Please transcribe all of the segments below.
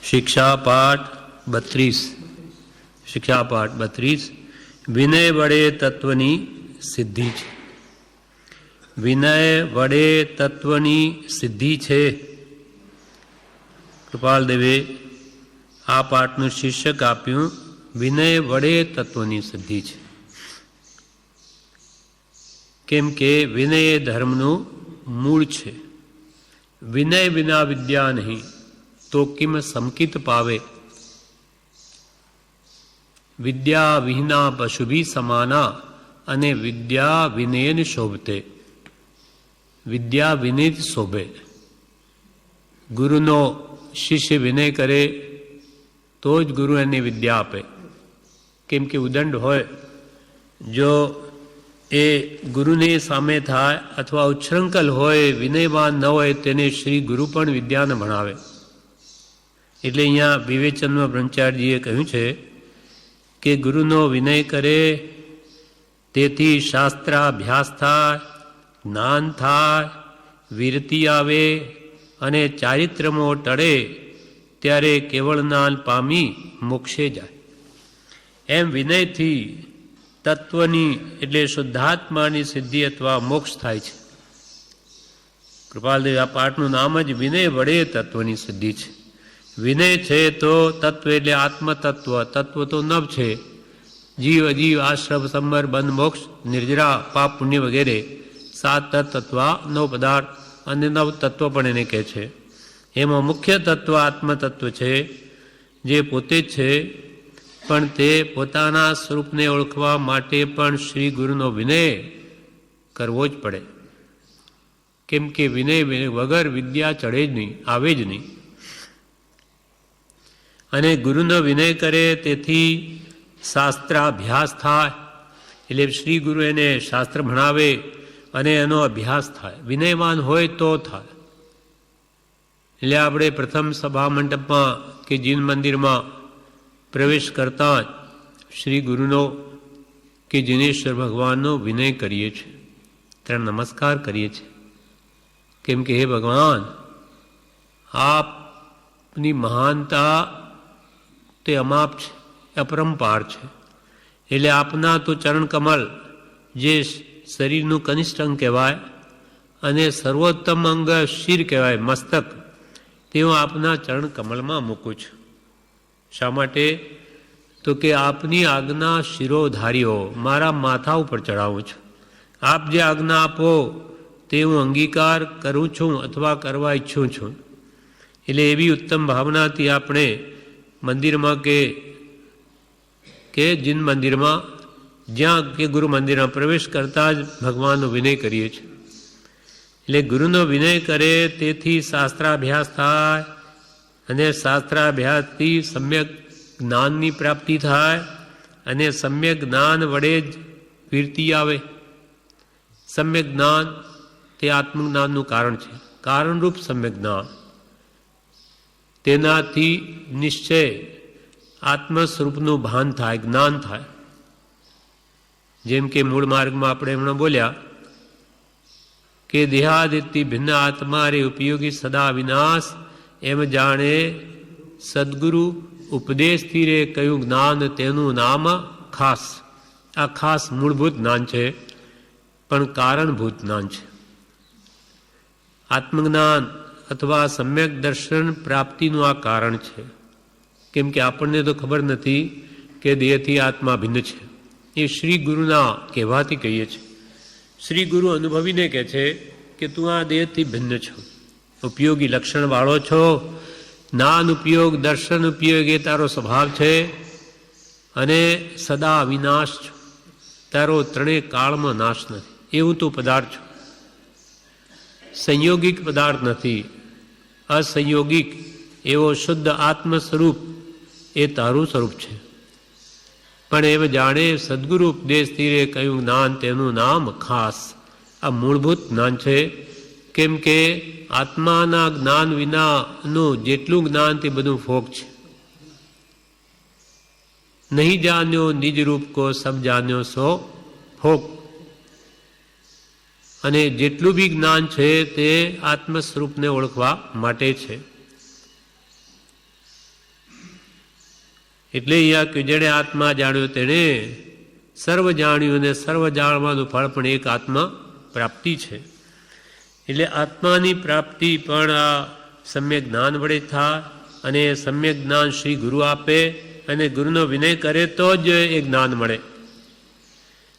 શિક્ષા પાઠ 32 શિક્ષા પાઠ 32 વિનય વડે તત્વની સિદ્ધિ છે. વિનય વડે તત્વની સિદ્ધિ છે. કૃપાલદેવે આ પાઠનું શીર્ષક આપ્યું વિનય વડે તત્વની સિદ્ધિ છે. કેમ કે વિનય એ ધર્મનું મૂળ છે. વિનય વિના વિદ્યા નહીં તો કિમ સમકિત પાવે. વિદ્યા વિહીના પશુભી સમાના અને વિદ્યા વિનયન શોભતે. વિદ્યા વિનય શોભે. ગુરુનો શિષ્ય વિનય કરે તો જ ગુરુ એને વિદ્યા આપે. કેમ કે ઉદંડ હોય જો એ ગુરુની સામે થાય અથવા ઉચ્છૃંખલ હોય વિનયવાન ન હોય તેને શ્રી ગુરુ પણ વિદ્યાને ભણાવે. એટલે અહીંયા વિવેચનમાં બ્રહ્મચારીજીએ કહ્યું છે કે ગુરુનો વિનય કરે તેથી શાસ્ત્રાભ્યાસ થાય, જ્ઞાન થાય, વીરતિ આવે અને ચારિત્ર્યમાં ટળે ત્યારે કેવળ જ્ઞાન પામી મોક્ષે જાય. એમ વિનયથી તત્વની એટલે શુદ્ધાત્માની સિદ્ધિ અથવા મોક્ષ થાય છે. કૃપાલદેવ આ પાઠનું નામ જ વિનય વડે તત્વની સિદ્ધિ છે. વિનય છે તો તત્વ એટલે આત્મતત્વ. તત્વ તો નવ છે. જીવ અજીવ આશ્રમ સંબર બંધ મોક્ષ નિર્જરા પાપ પુણ્ય વગેરે 7 તત્વ અથવા 9 પદાર્થ અને 9 તત્વ પણ એને કહે છે. એમાં મુખ્ય તત્વ આત્મતત્વ છે જે પોતે જ છે, પણ તે પોતાના સ્વરૂપને ઓળખવા માટે પણ શ્રી ગુરુનો વિનય કરવો જ પડે. કેમ કે વિનય વગર વિદ્યા ચડે જ નહીં, આવે જ નહીં. અને ગુરુનો વિનય કરે તેથી શાસ્ત્રાભ્યાસ થાય. એટલે શ્રી ગુરુ એને શાસ્ત્ર ભણાવે અને એનો અભ્યાસ થાય. વિનયવાન હોય તો થાય. એટલે આપણે પ્રથમ સભા મંડપમાં કે જીન મંદિરમાં પ્રવેશ કરતા જ શ્રી ગુરુનો કે જીનેશ્વર ભગવાનનો વિનય કરીએ છીએ, ત્યારે નમસ્કાર કરીએ છીએ. કેમ કે હે ભગવાન, આપની મહાનતા તે અમાપ છે, અપરંપાર છે. એટલે આપના તો ચરણ કમલ જે શરીરનું કનિષ્ઠ અંગ કહેવાય અને સર્વોત્તમ અંગ શિર કહેવાય, મસ્તક, તે હું આપના ચરણ કમલમાં મૂકું છું. શા માટે? તો કે આપની આજ્ઞા શિરોધારીઓ મારા માથા ઉપર ચડાવું છું. આપ જે આજ્ઞા આપો તે હું અંગીકાર કરું છું અથવા કરવા ઈચ્છું છું. એટલે એવી ઉત્તમ ભાવનાથી આપણે મંદિરમાં કે જીન મંદિરમાં જ્યાં કે ગુરુ મંદિરમાં પ્રવેશ કરતા જ ભગવાનનો વિનય કરીએ છીએ. એટલે ગુરુનો વિનય કરે તેથી શાસ્ત્રાભ્યાસ થાય અને શાસ્ત્રાભ્યાસથી સમ્યક જ્ઞાનની પ્રાપ્તિ થાય અને સમ્યક જ્ઞાન વડે જ વીરતિ આવે. સમ્યક જ્ઞાન તે આત્મજ્ઞાનનું કારણ છે, કારણરૂપ સમ્યક જ્ઞાન. તેનાથી નિશ્ચય આત્મ સ્વરૂપનું ભાન થાય, જ્ઞાન થાય. જેમ કે મૂળ માર્ગમાં આપણે હમણાં બોલ્યા કે દેહાદિત્ય ભિન્ન આત્મા રે ઉપયોગી સદા વિનાશ. એમ જાણે સદગુરુ ઉપદેશથી રે કયું જ્ઞાન તેનું નામ ખાસ. આ ખાસ મૂળભૂત જ્ઞાન છે, પણ કારણભૂત જ્ઞાન છે. આત્મજ્ઞાન અથવા સમ્યક દર્શન પ્રાપ્તિનું આ કારણ છે. કેમ કે આપણને તો ખબર નથી કે દેહથી આત્મા ભિન્ન છે. એ શ્રી ગુરુના કહેવાથી કહીએ છીએ. શ્રી ગુરુ અનુભવીને કહે છે કે તું આ દેહથી ભિન્ન છો, ઉપયોગી લક્ષણવાળો છો. જ્ઞાન ઉપયોગ, દર્શન ઉપયોગ એ તારો સ્વભાવ છે અને સદા વિનાશ છો. તારો ત્રણેય કાળમાં નાશ નથી. એવું તું પદાર્થ છો. સંયોગિક પદાર્થ નથી, અસંયોગિક એવો શુદ્ધ આત્મ સ્વરૂપ એ તારું સ્વરૂપ છે. પણ એમ જાણે સદગુરુ ઉપદેશથી રે કયું જ્ઞાન તેનું નામ ખાસ. આ મૂળભૂત જ્ઞાન છે. કેમ કે આત્માના જ્ઞાન વિનાનું જેટલું જ્ઞાન તે બધું ફોક છે. નહીં જાણ્યો નિજ રૂપ કો સબ જાણ્યો સો ફોક. અને જેટલું બી જ્ઞાન છે તે આત્મ સ્વરૂપને ઓળખવા માટે છે. એટલે અહીંયા કે જેણે આત્મા જાણ્યો તેણે સર્વ જાણ્યું, અને સર્વ જાણવાનું ફળ પણ એક આત્મા પ્રાપ્તિ છે. એટલે આત્માની પ્રાપ્તિ પણ આ સમ્યક જ્ઞાન વડે થાય, અને સમ્યક જ્ઞાન શ્રી ગુરુ આપે, અને ગુરુનો વિનય કરે તો જ એ જ્ઞાન મળે.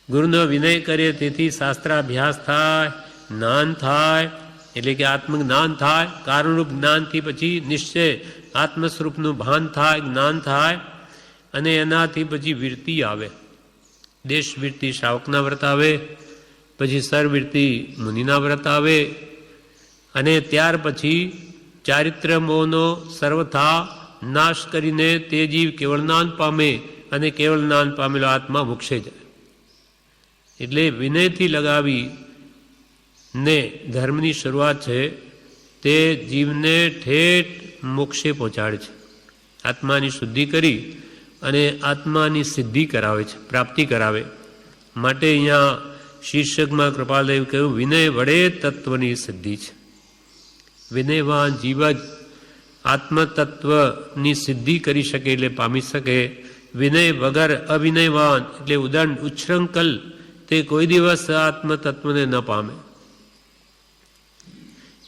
ગુરુનો વિનય કરે તેથી શાસ્ત્રાભ્યાસ થાય, જ્ઞાન થાય, એટલે કે આત્મજ્ઞાન થાય. કારણરૂપ જ્ઞાનથી પછી નિશ્ચય આત્મ સ્વરૂપનું ભાન થાય, જ્ઞાન થાય, અને એનાથી પછી વૃત્તિ આવે. દેશ વૃત્તિ શાવકના વ્રત આવે, પછી સર્વવૃત્તિ મુનિના વ્રત આવે, અને ત્યાર પછી ચારિત્ર મોહનો સર્વથા નાશ કરીને તે જીવ કેવળ જ્ઞાન પામે, અને કેવળ જ્ઞાન પામેલો આત્મા મોક્ષે જાય. એટલે વિનયથી લગાવી ને ધર્મની શરૂઆત છે તે જીવને ઠેઠ મોક્ષે પહોંચાડે છે. આત્માની શુદ્ધિ કરી અને આત્માની સિદ્ધિ કરાવે છે, પ્રાપ્તિ કરાવે. માટે અહીંયા શીર્ષકમાં કૃપાલદેવ કહ્યું વિનય વડે તત્વની સિદ્ધિ છે. વિનયવાન જીવ જ આત્મતત્વની સિદ્ધિ કરી શકે, એટલે પામી શકે. વિનય વગર અવિનયવાન એટલે ઉદંડ ઉચ્છૃંખલ તે કોઈ દિવસ આત્મતત્વને ન પામે.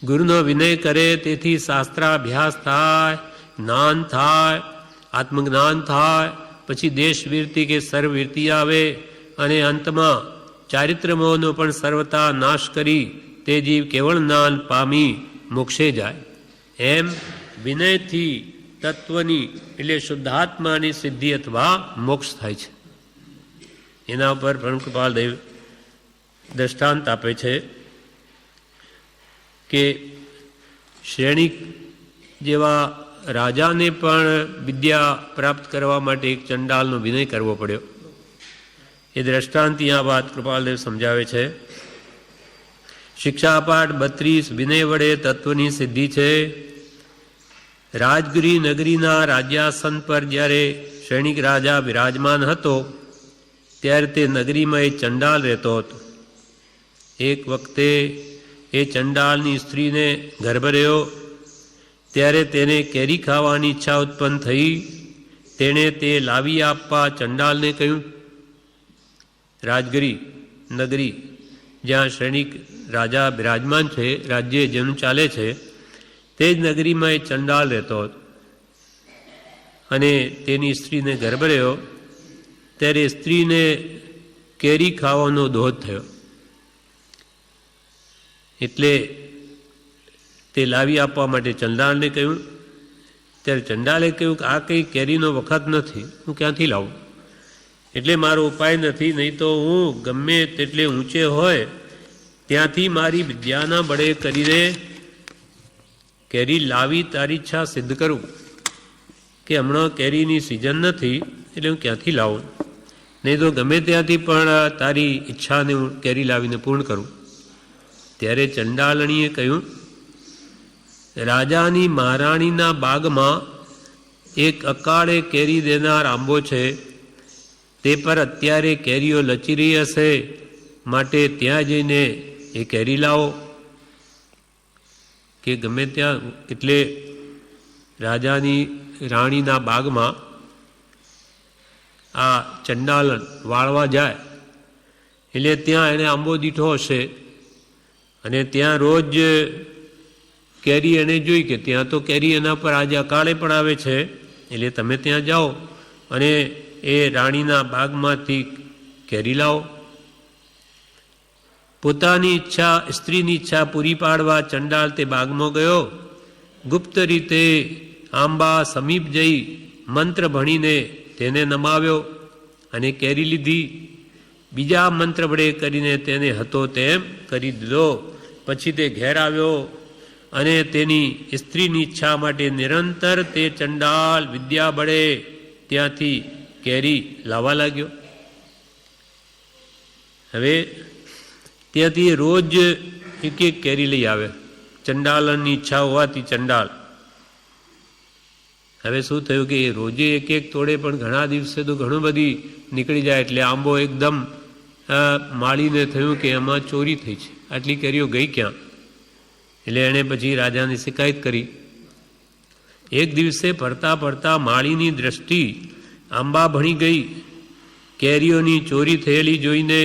ગુરુનો વિનય કરે તેથી શાસ્ત્રાભ્યાસ થાય, જ્ઞાન થાય, આત્મજ્ઞાન થાય, પછી દેશવૃત્તિ કે સર્વવૃત્તિ આવે, અને અંતમાં ચારિત્ર મોહનો પણ સર્વતા નાશ કરી તે જીવ કેવળ જ્ઞાન પામી મોક્ષે જાય. એમ વિનયથી તત્વની એટલે શુદ્ધાત્માની સિદ્ધિ અથવા મોક્ષ થાય છે. એના ઉપર પરમ કૃપાલદેવ દ્રષ્ટાંત આપે છે કે શ્રેણિક જેવા રાજાને પણ વિદ્યા પ્રાપ્ત કરવા માટે એક ચંડાલનો વિનય કરવો પડ્યો. એ દ્રષ્ટાંત આ વાત કૃપાલદેવ સમજાવે છે. શિક્ષાપાઠ 32 વિનય વડે તત્વની સિદ્ધિ છે. રાજગીરી નગરીના રાજ્યાસન પર જ્યારે શ્રેણિક રાજા બિરાજમાન હતો ત્યારે તે નગરીમાં એ ચંડાલ રહેતો હતો. એક વખતે એ ચંડાલની સ્ત્રીને ગર્ભ રહ્યો ત્યારે તેને કેરી ખાવાની ઈચ્છા ઉત્પન્ન થઈ. તેણે તે લાવી આપવા ચંડાલને કહ્યું. રાજગીરી નગરી જ્યાં શ્રેણિક રાજા બિરાજમાન છે, રાજ્ય જેનું ચાલે છે, તે જ નગરીમાં એ ચંડાલ રહેતો હતો, અને તેની સ્ત્રીને ગર્ભ રહ્યો ત્યારે સ્ત્રીને કેરી ખાવાનો દોધ થયો. એટલે તે લાવી આપવા માટે ચંડાલને કહ્યું. ત્યારે ચંડાલે કહ્યું કે આ કંઈ કેરીનો વખત નથી, હું ક્યાંથી લાવું? એટલે મારો ઉપાય નથી, નહીં તો હું ગમે તેટલે ઊંચે હોય ત્યાંથી મારી વિદ્યાના બળે કરીને કેરી લાવી તારી ઈચ્છા સિદ્ધ કરું. કે હમણાં કેરીની સિઝન નથી એટલે હું ક્યાંથી લાવું? નહીં તો ગમે ત્યાંથી પણ તારી ઈચ્છાને હું કેરી લાવીને પૂર્ણ કરું. ત્યારે ચંડાલણીએ કહ્યું, રાજાની મહારાણીના બાગમાં એક અકાળે કેરી દેનાર આંબો છે, તે પર અત્યારે કેરીઓ લચી રહી હશે, માટે ત્યાં જઈને એ કેરી લાવો. કે ગમે ત્યાં એટલે રાજાની રાણીના બાગમાં આ ચંડાલન વાળવા જાય એટલે ત્યાં એને આંબો દીઠો હશે, અને ત્યાં રોજ કેરી એને જોઈ કે ત્યાં તો કેરી એના પર આજે અકાળે પણ આવે છે, એટલે તમે ત્યાં જાઓ અને એ રાણીના બાગમાંથી કેરી લાવો. પોતાની ઈચ્છા સ્ત્રીની ઈચ્છા પૂરી પાડવા ચંડાલ તે બાગમાં ગયો. ગુપ્ત રીતે આંબા સમીપ જઈ મંત્ર ભણીને તેને નમાવ્યો અને કેરી લીધી. બીજા મંત્ર વડે કરીને તેને હતો તેમ કરી દીધો. પછી તે ઘેર આવ્યો અને તેની સ્ત્રીની ઈચ્છા માટે નિરંતર તે ચંડાલ વિદ્યા બળે ત્યાંથી કેરી લાવવા લાગ્યો. હવે ત્યાંથી રોજ એક એક કેરી લઈ આવે. ચંડાલની ઈચ્છા હોવાથી ચંડાલ. હવે શું થયું કે રોજે એક એક તોડે, પણ ઘણા દિવસે તો ઘણું બધી નીકળી જાય, એટલે આંબો એકદમ માળીને થયું કે એમાં ચોરી થઈ છે, આટલી કેરીઓ ગઈ ક્યાં? એટલે એણે પછી રાજાને શિકાયત કરી. એક દિવસે ફરતા ફરતા માળીની દ્રષ્ટિ આંબા ભણી ગઈ. કેરીઓની ચોરી થયેલી જોઈને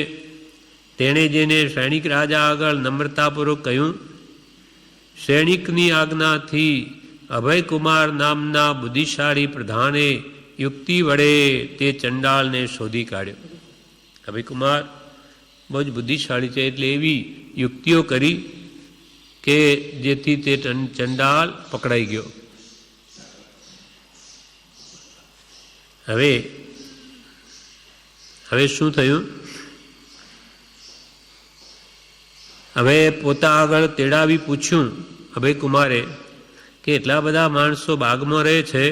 તેણે જઈને સૈનિક રાજા આગળ નમ્રતાપૂર્વક કહ્યું, સૈનિકની આજ્ઞાથી અભયકુમાર નામના બુદ્ધિશાળી પ્રધાને યુક્તિ વડે તે ચંડાળને શોધી કાઢ્યો. અભયકુમાર બહુ જ બુદ્ધિશાળી છે, એટલે એવી યુક્તિઓ કરી કે જેથી તે ચંડાળ પકડાઈ ગયો. હવે શું થયું? હવે પોતા આગળ તેડાવી પૂછ્યું અભયકુમારે કે એટલા બધા માણસો બાગમાં રહે છે,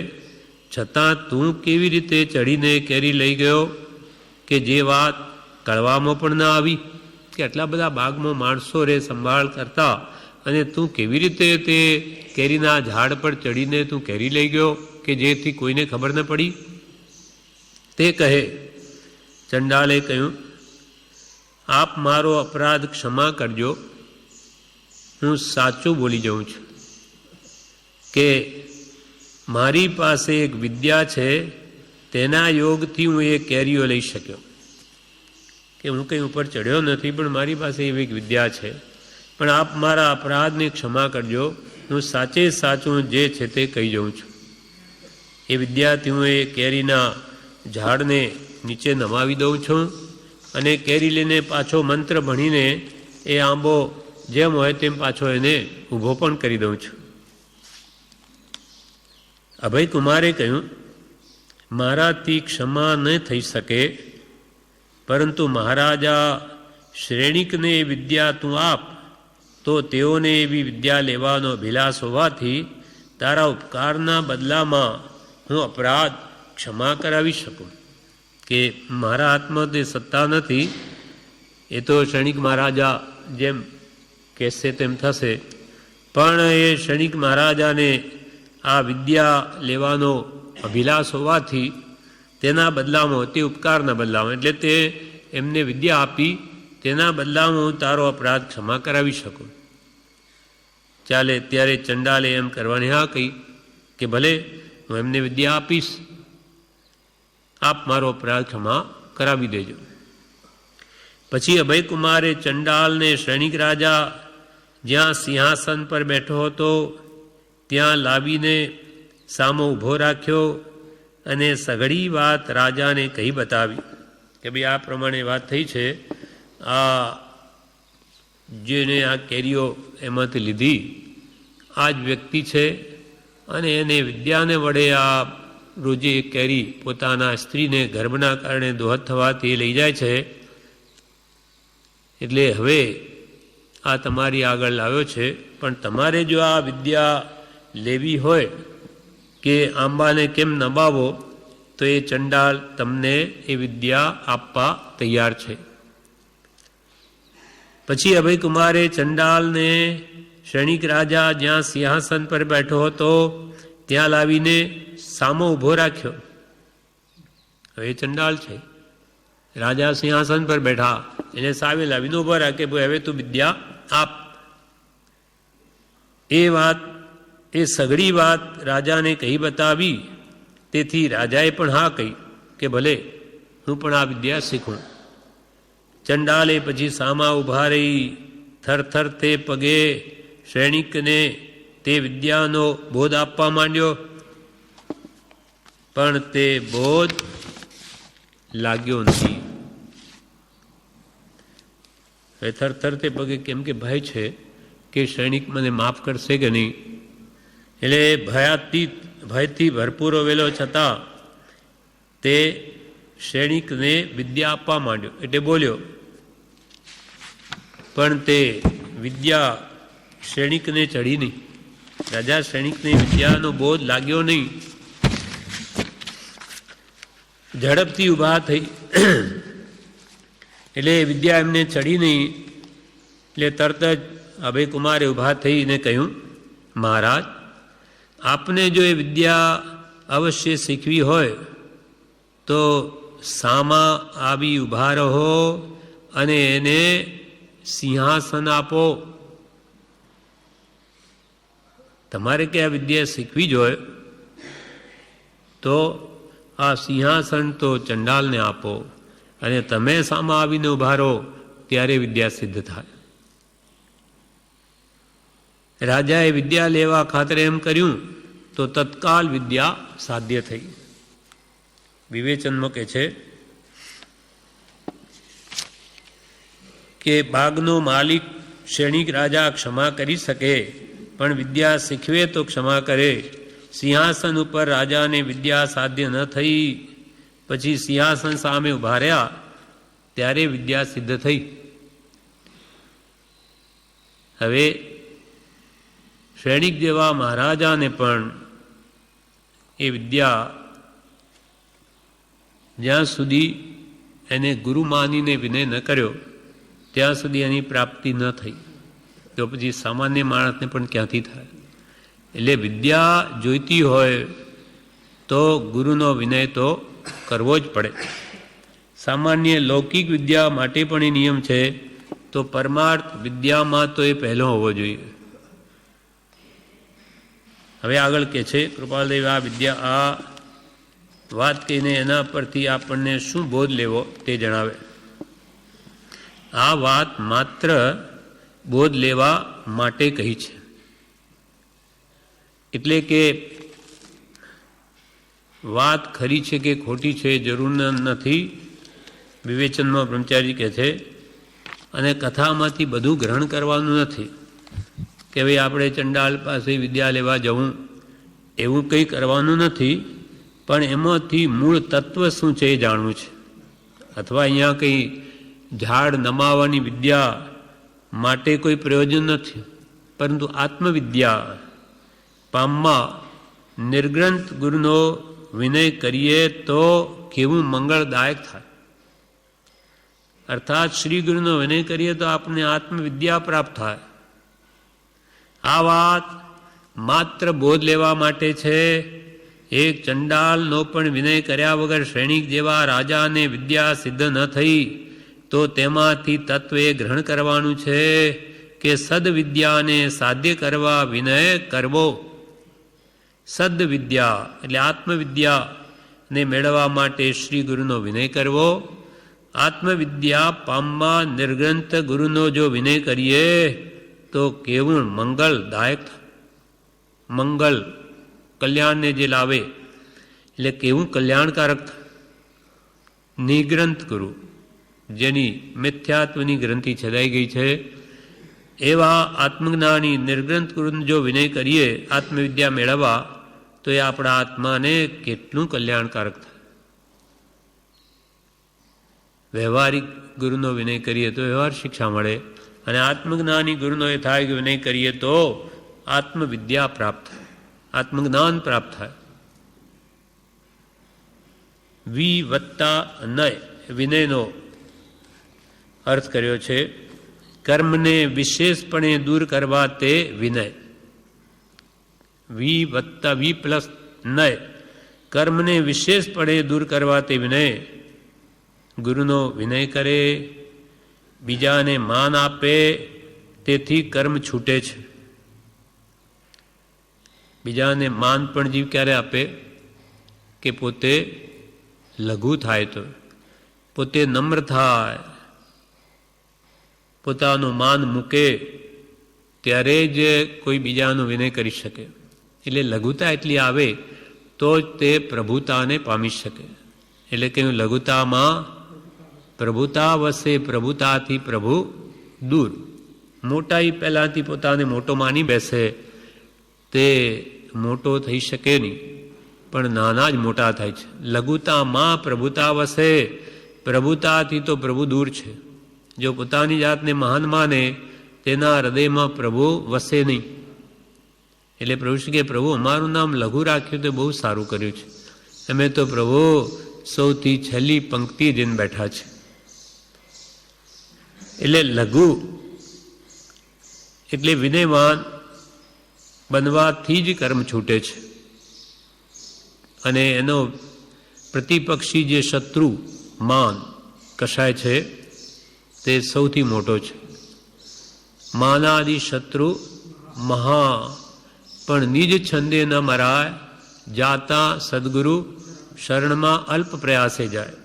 છતાં તું કેવી રીતે ચડીને કેરી લઈ ગયો કે જે વાત કળવામાં પણ ના આવી? કે આટલા બધા બાગમાં માણસો રહે સંભાળ કરતા, અને તું કેવી રીતે તે કેરીના ઝાડ પર ચડીને તું કેરી લઈ ગયો કે જેથી કોઈને ખબર ન પડી? તે કહે, ચંડાલે કહ્યું, આપ મારો અપરાધ ક્ષમા કરજો. હું સાચું બોલી જાઉં છું કે મારી પાસે એક વિદ્યા છે, તેના યોગથી હું એ કેરીઓ લઈ શક્યો. કે હું કંઈ ઉપર ચડ્યો નથી, પણ મારી પાસે એવી એક વિદ્યા છે. પણ આપ મારા અપરાધને ક્ષમા કરજો. હું સાચે સાચું જે છે તે કહી જાઉં છું. એ વિદ્યાથી હું એ કેરીના ઝાડને નીચે નમાવી દઉં છું, અને કેરી લઈને પાછો મંત્ર ભણીને એ આંબો જેમ હોય તેમ પાછો એને ઊભો પણ કરી દઉં છું. અભયકુમારે કહ્યું, મારાથી ક્ષમા ન થઈ શકે, પરંતુ મહારાજા શ્રેણિકને એ વિદ્યા તું આપ, તો તેઓને એવી વિદ્યા લેવાનો અભિલાષ હોવાથી તારા ઉપકારના બદલામાં હું અપરાધ ક્ષમા કરાવી શકું. કે મારા હાથમાં તે સત્તા નથી, એ તો ક્ષણિક મહારાજા જેમ કહેશે તેમ થશે. પણ એ ક્ષણિક મહારાજાને આ વિદ્યા લેવાનો અભિલાષ હોવાથી તેના બદલામાં, તે ઉપકારના બદલામાં, એટલે તે એમને વિદ્યા આપી તેના બદલામાં હું તારો અપરાધ ક્ષમા કરાવી શકું. ચાલે ત્યારે ચંડાલે એમ કરવાની હા કહી કે ભલે, હું એમને વિદ્યા આપીશ, આપ મારો અપરાધ ક્ષમા કરાવી દેજો. પછી અભયકુમારે ચંડાલને સૈનિક રાજા જ્યાં સિંહાસન પર બેઠો હતો ત્યાં લાવીને સામો ઊભો રાખ્યો, અને સઘળી વાત રાજાને કહી બતાવી કે ભાઈ આ પ્રમાણે વાત થઈ છે. આ જેને આ કેરીઓ એમાંથી લીધી આ જ વ્યક્તિ છે, અને એને વિદ્યાને વડે આ રોજે એક કેરી પોતાના સ્ત્રીને ગર્ભના કારણે દોહદ થવાથી લઈ જાય છે. એટલે હવે આ તમારી આગળ લાવ્યો છે, પણ તમારે જો આ વિદ્યા લેવી હોય કે આંબાને કેમ નબાવો, તો એ ચંડાલ તમને એ વિદ્યા આપવા તૈયાર છે. પછી અભયકુમારે ચંડાલને ક્ષણિક રાજા જ્યાં સિંહાસન પર બેઠો હતો ત્યાં લાવીને સામો ઊભો રાખ્યો. હવે ચંડાલ છે, રાજા સિંહાસન પર બેઠા, એને સામે લાવીને ઊભો રાખે, ભાઈ હવે તું વિદ્યા આપ. એ સઘળી વાત રાજાને કહી બતાવી, તેથી રાજાએ પણ હા કહી કે ભલે, હું પણ આ વિદ્યા શીખું. ચંડાલે પછી સામા ઊભા રહી થરથર તે પગે સૈનિકને તે વિદ્યાનો બોધ આપવા માંડ્યો, પણ તે બોધ લાગ્યો નથી. થરથર તે પગે કેમ કે ભય છે કે સૈનિક મને માફ કરશે કે નહીં, એટલે ભયથી ભરપૂર હોવેલો છતાં તે સૈનિકને વિદ્યા આપવા માંડ્યો. એટલે બોલ્યો, પણ તે વિદ્યા સૈનિકને ચડી નહીં. રાજા સૈનિકને વિદ્યાનો બોધ લાગ્યો નહીં. ઝડપથી ઊભા થઈ, એટલે વિદ્યા એમને ચડી નહીં. એટલે તરત જ અભયકુમારે ઊભા થઈને કહ્યું, મહારાજ, આપને જો એ વિદ્યા અવશ્ય શીખવી હોય તો સામા આવી ઊભા રહો અને એને સિંહાસન આપો. તમારે કે આ વિદ્યા શીખવી જ હોય તો આ સિંહાસન તો ચંડાલને આપો અને તમે સામા આવીને ઉભા રહો, ત્યારે વિદ્યા સિદ્ધ થાય. રાજાએ વિદ્યા લેવા ખાતરે એમ કર્યું તો તત્કાલ વિદ્યા સાધ્ય થઈ. વિવેચનમાં કહે છે કે બાગનો માલિક ક્ષણિક રાજા ક્ષમા કરી શકે, પણ વિદ્યા શીખવે તો ક્ષમા કરે. સિંહાસન ઉપર રાજાને વિદ્યા સાધ્ય ન થઈ, પછી સિંહાસન સામે ઉભા રહ્યા ત્યારે વિદ્યા સિદ્ધ થઈ. હવે સૈનિક જેવા મહારાજાને પણ એ વિદ્યા જ્યાં સુધી એને ગુરુ માનીને વિનય ન કર્યો ત્યાં સુધી એની પ્રાપ્તિ ન થઈ, તો પછી સામાન્ય માણસને પણ ક્યાંથી થાય? એટલે વિદ્યા જોઈતી હોય તો ગુરુનો વિનય તો કરવો જ પડે. સામાન્ય લૌકિક વિદ્યા માટે પણ એ નિયમ છે, તો પરમાર્થ વિદ્યામાં તો એ પહેલો હોવો જોઈએ. હવે આગળ કે છે કૃપાલદેવ આ વિદ્યા આ વાત કહીને એના પરથી આપણને શું બોધ લેવો તે જણાવે. આ વાત માત્ર બોધ લેવા માટે કહી છે, એટલે કે વાત ખરી છે કે ખોટી છે જરૂર નથી. વિવેચનમાં બ્રહ્મચારી કહે છે, અને કથામાંથી બધું ગ્રહણ કરવાનું નથી કે ભાઈ આપણે ચંડાલ પાસે વિદ્યા લેવા જવું, એવું કંઈ કરવાનું નથી. પણ એમાંથી મૂળ તત્વ શું છે એ જાણવું છે. અથવા અહીંયા કંઈ ઝાડ નમાવાની વિદ્યા માટે કોઈ પ્રયોજન નથી, પરંતુ આત્મવિદ્યા પામવા નિર્ગ્રંથ ગુરુનો વિનય કરીએ તો કેવું મંગળદાયક થાય. અર્થાત શ્રી ગુરુનો વિનય કરીએ તો આપણને આત્મવિદ્યા પ્રાપ્ત થાય. આ વાત માત્ર બોધ લેવા માટે છે. એક ચંડાલનો પણ વિનય કર્યા વગર સૈનિક જેવા રાજાને વિદ્યા સિદ્ધ ન થઈ, તો તેમાંથી તત્વ એ ગ્રહણ કરવાનું છે કે સદવિદ્યાને સાધ્ય કરવા વિનય કરવો. સદવિદ્યા એટલે આત્મવિદ્યાને મેળવવા માટે શ્રી ગુરુનો વિનય કરવો. આત્મવિદ્યા પામવા નિર્ગ્રંથ ગુરુનો જો વિનય કરીએ તો કેવું મંગલદાયક થાય. મંગલ કલ્યાણને જે લાવે એટલે કેવું કલ્યાણકારક થાય. નિગ્રંથ ગુરુ જેની મિથ્યાત્વની ગ્રંથિ છેદાઈ ગઈ છે, એવા આત્મજ્ઞાની નિર્ગ્રંથ ગુરુનો જો વિનય કરીએ આત્મવિદ્યા મેળવવા, તો એ આપણા આત્માને કેટલું કલ્યાણકારક થાય. વ્યવહારિક ગુરુનો વિનય કરીએ તો વ્યવહાર શિક્ષા મળે, અને આત્મજ્ઞાની ગુરુનો એ થાય કે વિનય કરીએ તો આત્મવિદ્યા પ્રાપ્ત થાય, આત્મજ્ઞાન પ્રાપ્ત થાય. વિ+નય વિનયનો અર્થ કર્યો છે કર્મને વિશેષપણે દૂર કરવા તે વિનય. વિ+નય કર્મને વિશેષપણે દૂર કરવા તે વિનય. ગુરુનો વિનય કરે, બીજાને માન આપે, તેથી કર્મ છૂટે છે. બીજાને માન પણ જીવ ક્યારે આપે કે પોતે લઘુ થાય, તો પોતે નમ્ર થાય, પોતાનું માન મૂકે, ત્યારે જ કોઈ બીજાનો વિનય કરી શકે. એટલે લઘુતા એટલી આવે તો જ તે પ્રભુતાને પામી શકે. એટલે કે લઘુતામાં પ્રભુતા વસે, પ્રભુતાથી પ્રભુ દૂર. મોટાઈ પહેલાંથી પોતાને મોટો માની બેસે તે મોટો થઈ શકે નહીં, પણ નાના જ મોટા થાય છે. લઘુતામાં પ્રભુતા વસે, પ્રભુતાથી તો પ્રભુ દૂર છે. જો પોતાની જાતને મહાન માને તેના હૃદયમાં પ્રભુ વસે નહીં. એટલે પ્રભુ શ્રી કે પ્રભુ અમારું નામ લઘુ રાખ્યું તો બહુ સારું કર્યું છે, અમે તો પ્રભુ સૌથી છેલ્લી પંક્તિ જઈને બેઠા છે. એટલે લઘુ એટલે વિનયવાન બનવાથી જ કર્મ છૂટે છે. અને એનો પ્રતિપક્ષી જે શત્રુ માન કશાય છે તે સૌથી મોટો છે. માનાદિ શત્રુ મહા, પણ નિજ છંદે ન મરાય, જાતા સદગુરુ શરણમાં અલ્પ પ્રયાસે જાય.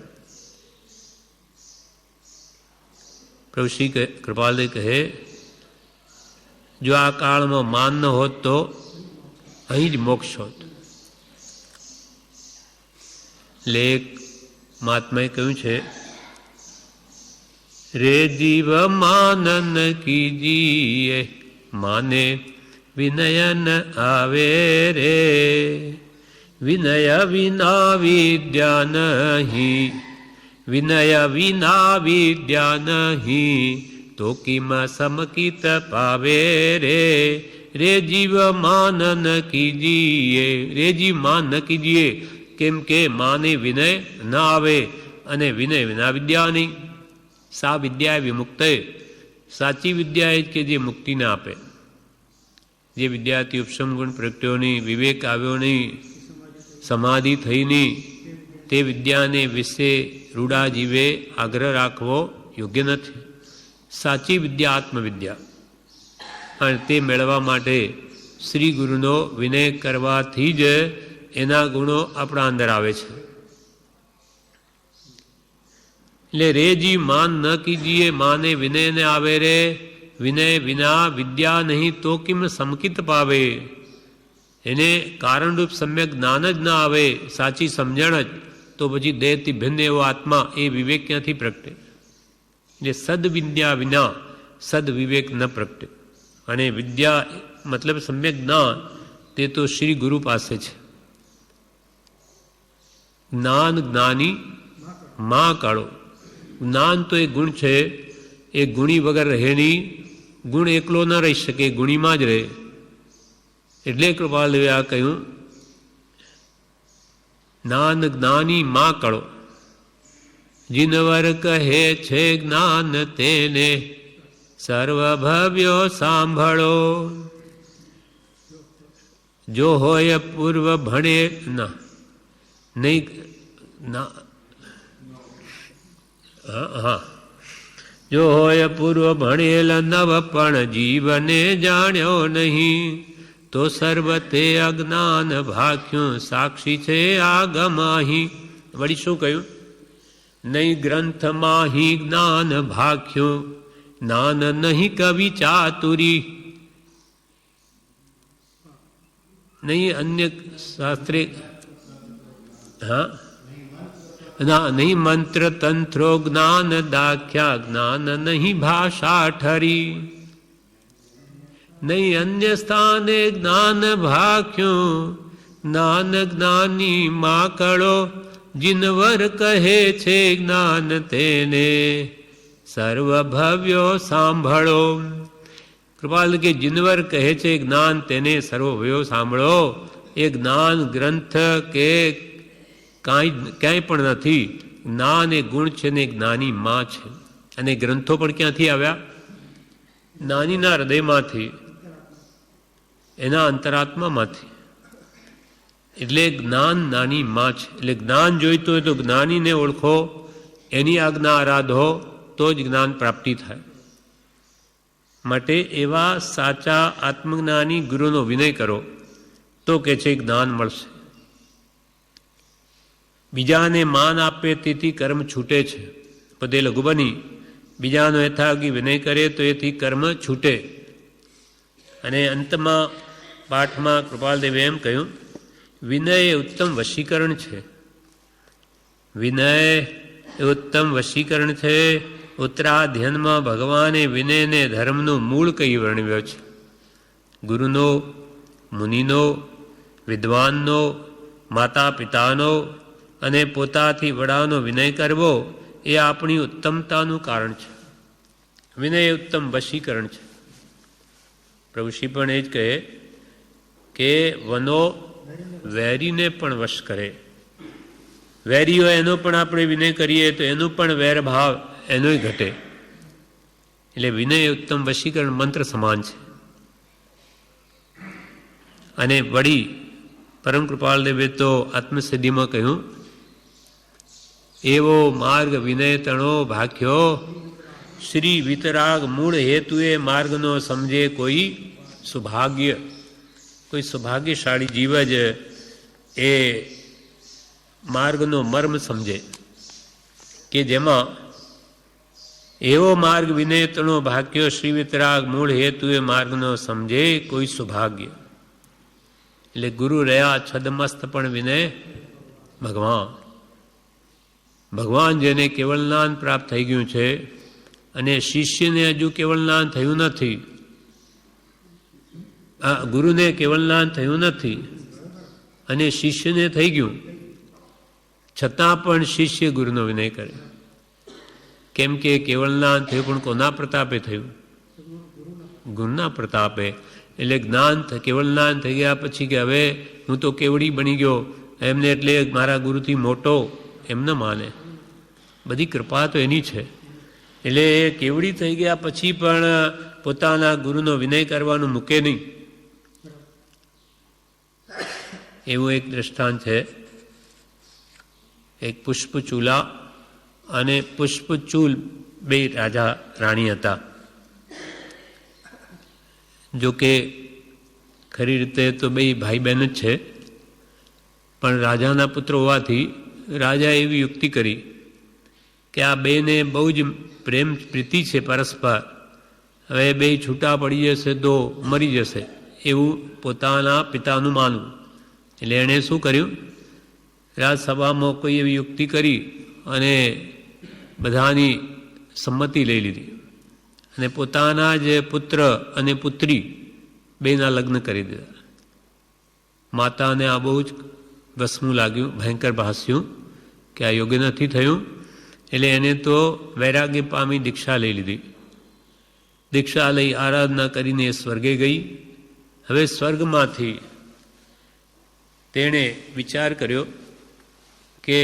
પ્રભુ શ્રી કૃપાલદેવ કહે, જો આ કાળમાં માન ન હોત તો અહીં જ મોક્ષ હોત. એટલે એક મહાત્માએ કહ્યું છે, રે જીવ માનન કીજીએ માને વિનયન આવે રે, વિનય વિના વિદ્યા નહીં, વિનય વિના વિદ્યા નહીં, તો કિમ સમકિત પાવે રે, રે જીવ માનન કીજીએ, રે જીવ માન ન કીજીએ, કેમ કે માને વિનય ન આવે અને વિનય વિના વિદ્યા નહીં. સા વિદ્યા વિમુક્ત, સાચી વિદ્યા એ જ કે જે મુક્તિને આપે. જે વિદ્યાથી ઉપસમ ગુણ પ્રગટ્યો નહીં, વિવેક આવ્યો નહીં, સમાધિ થઈ નહીં, તે વિદ્યાને વિશે રૂડા જીવે આગ્રહ રાખવો યોગ્ય નથી. સાચી વિદ્યા આત્મવિદ્યા, અને તે મેળવવા માટે શ્રી ગુરુનો વિનય કરવાથી જ એના ગુણો આપણા અંદર આવે છે. એટલે રેજી માન ન કીજીએ માને વિનય ને આવે રે, વિનય વિના વિદ્યા નહીં તો કિમ સમકિત પાવે. એને કારણરૂપ સમ્યક જ્ઞાન જ ના આવે, સાચી સમજણ જ, તો પછી દેહથી ભિન્ન એવો આત્મા એ વિવેક ક્યાંથી પ્રગટે. એટલે સદવિદ્યા વિના સદવિવેક ન પ્રગટે. અને વિદ્યા મતલબ સમ્યક જ્ઞાન તે તો શ્રી ગુરુ પાસે છે. જ્ઞાન જ્ઞાની માં કાળો. જ્ઞાન તો એ ગુણ છે, એ ગુણી વગર રહે નહીં, ગુણ એકલો ન રહી શકે, ગુણીમાં જ રહે. એટલે કૃપાલદેવે આ કહ્યું, જ્ઞાન જ્ઞાની માં કળો, જીનવર કહે છે જ્ઞાન તેને, સર્વભવ્યો સાંભળો. જો હોય પૂર્વ ભણે ના નહીં ના, હા, જો હોય પૂર્વ ભણેલ નવ પણ જીવને જાણ્યો નહીં, તો સર્વતે અજ્ઞાન ભાખ્યું સાક્ષી છે આગમાહી. વળી શું કહ્યું? નહીં ગ્રંથમાહી જ્ઞાન ભાખ્યું, જ્ઞાન નહીં કવિ ચાતુરી. નહીં અન્ય શાસ્ત્રે, હા ના, નહીં મંત્ર તંત્રો જ્ઞાન દાખ્યા, જ્ઞાન નહીં ભાષા ઠરી. નહીં અન્ય સ્થાને જ્ઞાન ભાખ્યું, જ્ઞાન જ્ઞાની માકળો, જીનવર કહે છે જ્ઞાન તેને, સર્વભવ્યો સાંભળો. કૃપાલ કે જીનવર કહે છે જ્ઞાન તેને, સર્વભવ્યો સાંભળો. એ જ્ઞાન ગ્રંથ કે ક્યાંય પણ નથી. જ્ઞાન એ ગુણ છે ને જ્ઞાની માં છે. અને ગ્રંથો પણ ક્યાંથી આવ્યા? જ્ઞાનીના હૃદયમાંથી, એના અંતરાત્મામાંથી. એટલે જ્ઞાન નાની માં છે. એટલે જ્ઞાન જોઈતું હોય તો જ્ઞાનીને ઓળખો, એની આજ્ઞા આરાધો, તો જ જ્ઞાન પ્રાપ્તિ થાય. માટે એવા સાચા આત્મજ્ઞાની ગુરુનો વિનય કરો, તો કે છે જ્ઞાન મળશે. બીજાને માન આપે તેથી કર્મ છૂટે છે. પદે લઘુ બની બીજાનો યથાયોગી વિનય કરે તો એથી કર્મ છૂટે. અને અંતમાં પાઠમાં કૃપાલદેવે એમ કહ્યું, વિનય એ ઉત્તમ વશીકરણ છે. વિનય એ ઉત્તમ વશીકરણ છે. ઉત્તરાધ્યયનમાં ભગવાને વિનયને ધર્મનું મૂળ કહી વર્ણવ્યો છે. ગુરુનો, મુનિનો, વિદ્વાનનો, માતા પિતાનો અને પોતાથી વડાનો વિનય કરવો એ આપણી ઉત્તમતાનું કારણ છે. વિનય એ ઉત્તમ વશીકરણ છે. પ્રભુશ્રી પણ એ જ કહે કે વનો વેરીને પણ વશ કરે. વેરી હોય એનો પણ આપણે વિનય કરીએ તો એનું પણ વેરભાવ એનોય ઘટે. એટલે વિનય ઉત્તમ વશીકરણ મંત્ર સમાન છે. અને વળી પરમ કૃપાલદેવે તો આત્મસિદ્ધિમાં કહ્યું, એવો માર્ગ વિનય તણો ભાખ્યો, શ્રી વિતરાગ મૂળ હેતુએ માર્ગનો સમજે કોઈ સુભાગ્ય. કોઈ સૌભાગ્યશાળી જીવ જ એ માર્ગનો મર્મ સમજે કે જેમાં એવો માર્ગ વિનેતણો ભાગ્યો શ્રી વિતરાગ મૂળ હેતુ એ માર્ગનો સમજે કોઈ સૌભાગ્ય. એટલે ગુરુ રહ્યા છદમસ્ત પણ વિનય ભગવાન. ભગવાન જેને કેવળ જ્ઞાન પ્રાપ્ત થઈ ગયું છે અને શિષ્યને હજુ કેવળ જ્ઞાન થયું નથી, ગુરુને કેવળ જ્ઞાન થયું નથી અને શિષ્યને થઈ ગયું, છતાં પણ શિષ્ય ગુરુનો વિનય કરે. કેમ કે કેવળ જ્ઞાન થયું પણ કોના પ્રતાપે થયું? ગુરુના પ્રતાપે. એટલે જ્ઞાન કેવળ જ્ઞાન થઈ ગયા પછી કે હવે હું તો કેવડી બની ગયો એમને એટલે મારા ગુરુથી મોટો એમ ન માને. બધી કૃપા તો એની છે. એટલે એ કેવડી થઈ ગયા પછી પણ પોતાના ગુરુનો વિનય કરવાનું મૂકે નહીં. એવું એક દ્રષ્ટાંત છે. એક પુષ્પચૂલા અને પુષ્પચૂલ બે રાજા રાણી હતા. જોકે ખરી રીતે તો બે ભાઈ બહેન જ છે, પણ રાજાના પુત્ર હોવાથી રાજાએ એવી યુક્તિ કરી કે આ બેને બહુ જ પ્રેમ પ્રીતિ છે પરસ્પર, હવે બે છૂટા પડી જશે તો મરી જશે એવું પોતાના પિતાનું માનવું. એટલે એણે શું કર્યું? રાજસભામાં કોઈ એવી યુક્તિ કરી અને બધાની સંમતિ લઈ લીધી અને પોતાના જ પુત્ર અને પુત્રી બેના લગ્ન કરી દીધા. માતાને આ બહુ જ વસમું લાગ્યું, ભયંકર ભાસ્યું કે આ યોગ્ય નથી થયું. એટલે એને તો વૈરાગ્ય પામી દીક્ષા લઈ લીધી. દીક્ષા લઈ આરાધના કરીને સ્વર્ગે ગઈ. હવે સ્વર્ગમાંથી તેણે વિચાર કર્યો કે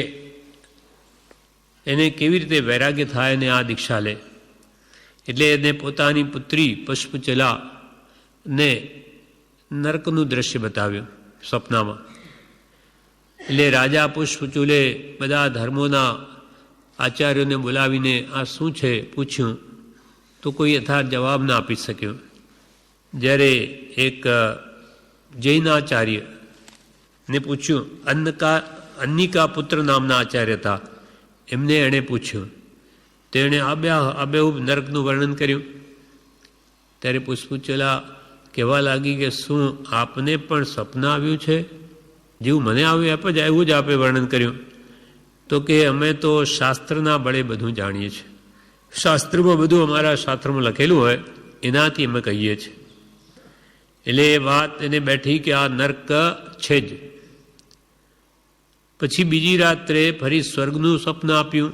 એને કેવી રીતે વૈરાગ્ય થાય ને આ દીક્ષા લે. એટલે એને પોતાની પુત્રી પુષ્પચલા ને નર્કનું દ્રશ્ય બતાવ્યું સ્વપ્નમાં. એટલે રાજા પુષ્પચૂલે બધા ધર્મોના આચાર્યોને બોલાવીને આ શું છે પૂછ્યું તો કોઈ યથાર્થ જવાબ ના આપી શક્યો. જ્યારે એક જૈનાચાર્ય ને પૂછ્યું, અન્નિકા પુત્ર નામના આચાર્ય હતા, એમને એણે પૂછ્યું. તેણે આબેહૂબ નરકનું વર્ણન કર્યું. ત્યારે પુષ્પચલા કહેવા લાગી કે શું આપને પણ સ્વપ્ન આવ્યું છે? જેવું મને આવ્યું આપ જ એવું જ આપે વર્ણન કર્યું. તો કે અમે તો શાસ્ત્રના બળે બધું જાણીએ છીએ, શાસ્ત્રમાં બધું અમારા શાસ્ત્રમાં લખેલું હોય એનાથી અમે કહીએ છીએ. એટલે એ વાત એને બેઠી કે આ નર્ક છે જ. પછી બીજી રાત્રે ફરી સ્વર્ગનું સ્વપ્ન આપ્યું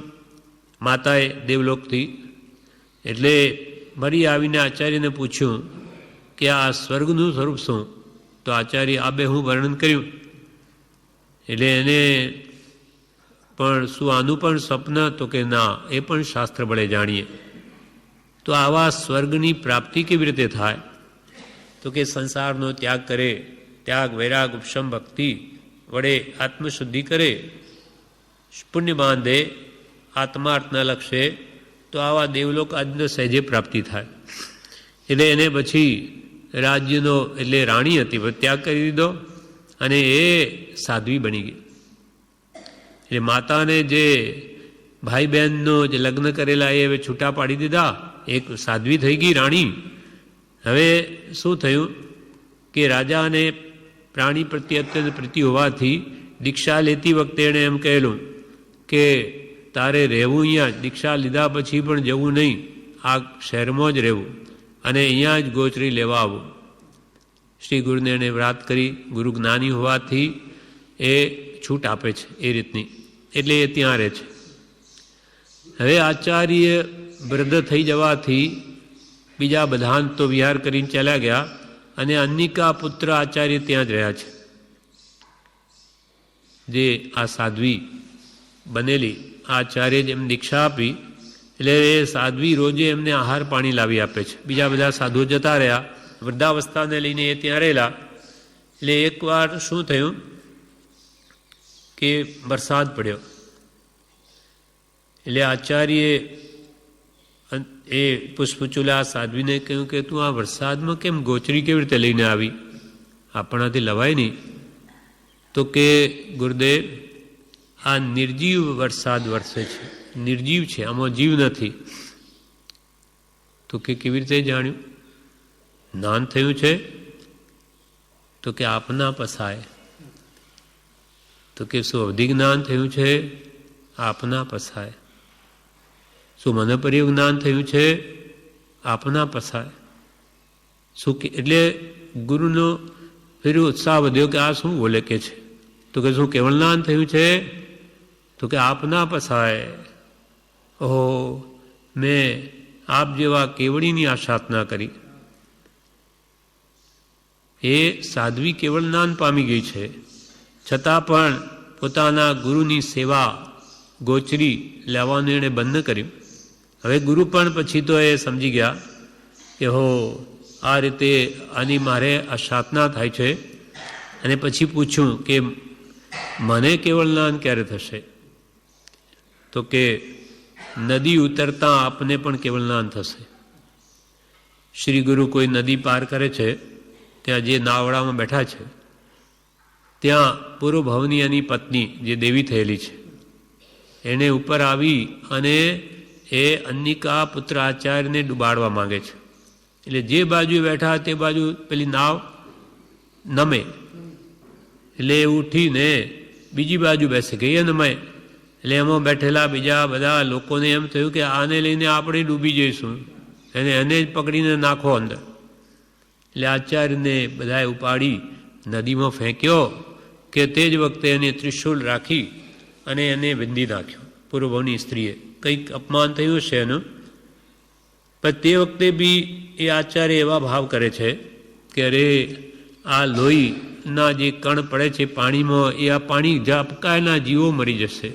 માતાએ દેવલોકથી. એટલે ફરી આવીને આચાર્યને પૂછ્યું કે આ સ્વર્ગનું સ્વરૂપ શું? તો આચાર્ય આબે હું વર્ણન કર્યું. એટલે એને પણ શું આનું પણ સ્વપ્ન? તો કે ના, એ પણ શાસ્ત્ર વડે જાણીએ. તો આવા સ્વર્ગની પ્રાપ્તિ કેવી રીતે થાય? તો કે સંસારનો ત્યાગ કરે, ત્યાગ વૈરાગ ઉપશમ ભક્તિ વડે આત્મશુદ્ધિ કરે, પુણ્ય બાંધે, આત્માર્થના લક્ષે, તો આવા દેવલોક આજનો સહેજે પ્રાપ્તિ થાય. એટલે એને પછી રાજ્યનો એટલે રાણી હતી ત્યાગ કરી દીધો અને એ સાધ્વી બની ગઈ. એટલે માતાને જે ભાઈ બહેનનો જે લગ્ન કરેલા એ હવે છૂટા પાડી દીધા, એક સાધ્વી થઈ ગઈ રાણી. હવે શું થયું કે રાજાને પ્રાણી પ્રત્યે અત્યંત પ્રીતિ હોવાથી દીક્ષા લેતી વખતે એણે એમ કહેલું કે તારે રહેવું અહીંયા, દીક્ષા લીધા પછી પણ જવું નહીં, આ શહેરમાં જ રહેવું અને અહીંયા જ ગોચરી લેવા આવું. શ્રી ગુરુને એણે વાત કરી. ગુરુ જ્ઞાની હોવાથી એ છૂટ આપે છે એ રીતની, એટલે એ ત્યાં રહે છે. હવે આચાર્ય વૃદ્ધ થઈ જવાથી બીજા બધા તો વિહાર કરીને ચાલ્યા ગયા અને અન્નિકા પુત્ર આચાર્ય ત્યાં જ રહ્યા છે. જે આ સાધ્વી બનેલી આચાર્ય જેમ દીક્ષા આપી એટલે એ સાધ્વી રોજે એમને આહાર પાણી લાવી આપે છે. બીજા બધા સાધુઓ જતા રહ્યા, વૃદ્ધાવસ્થાને લઈને એ ત્યાં રહેલા. એટલે એકવાર શું થયું કે વરસાદ પડ્યો. એટલે આચાર્યે એ પુષ્પચૂલા સાધ્વીને કહ્યું કે તું આ વરસાદમાં કેમ ગોચરી કેવી રીતે લઈને આવી? આપણાથી લવાય નહીં. તો કે ગુરુદેવ આ નિર્જીવ વરસાદ વરસે છે, નિર્જીવ છે, આમાં જીવ નથી. તો કે કેવી રીતે જાણ્યું? જ્ઞાન થયું છે? તો કે આપના પસાય. તો કે શું અવધિ જ્ઞાન થયું છે? આપના પસાય. શું મને પર્યું જ્ઞાન થયું છે? આપના પસાય. શું કે એટલે ગુરુનો ફેર ઉત્સાહ વધ્યો કે આ શું બોલે કે છે? તો કે શું કેવળ જ્ઞાન થયું છે? તો કે આપના પસાય. ઓહો, મેં આપ જેવા કેવળીની આ સાધના કરી. એ સાધ્વી કેવળ જ્ઞાન પામી ગઈ છે, છતાં પણ પોતાના ગુરુની સેવા ગોચરી લેવાનું એણે બંધ કર્યું. હવે ગુરુ પણ પછી તો એ સમજી ગયા કે હો, આ રીતે આની મારે આ સાધના થાય છે. અને પછી પૂછ્યું કે મને કેવળ જ્ઞાન ક્યારે થશે? તો કે નદી ઉતરતા આપને પણ કેવળ જ્ઞાન થશે. શ્રી ગુરુ કોઈ નદી પાર કરે છે, ત્યાં જે નાવડામાં બેઠા છે ત્યાં પૂર્વભવની એની પત્ની જે દેવી થયેલી છે એને ઉપર આવી અને એ અન્નિકા પુત્ર આચાર્યને ડૂબાડવા માંગે છે. એટલે જે બાજુ બેઠા તે બાજુ પેલી નાવ નમે, એટલે એ ઉઠીને બીજી બાજુ બેસે ગઈ નમે. એટલે એમાં બેઠેલા બીજા બધા લોકોને એમ થયું કે આને લઈને આપણે ડૂબી જઈશું, એને જ પકડીને નાખો અંદર. એટલે આચાર્યને બધાએ ઉપાડી નદીમાં ફેંક્યો કે તે જ વખતે એને ત્રિશૂલ રાખી અને એને વિંધી નાખ્યો. પૂર્વભવની સ્ત્રીએ કંઈક અપમાન થયું છે એનું, પણ તે વખતે બી એ આચાર્ય એવા ભાવ કરે છે કે અરે આ લોહીના જે કણ પડે છે પાણીમાં, એ આ પાણી ઝાપકાયેલા જીવો મરી જશે.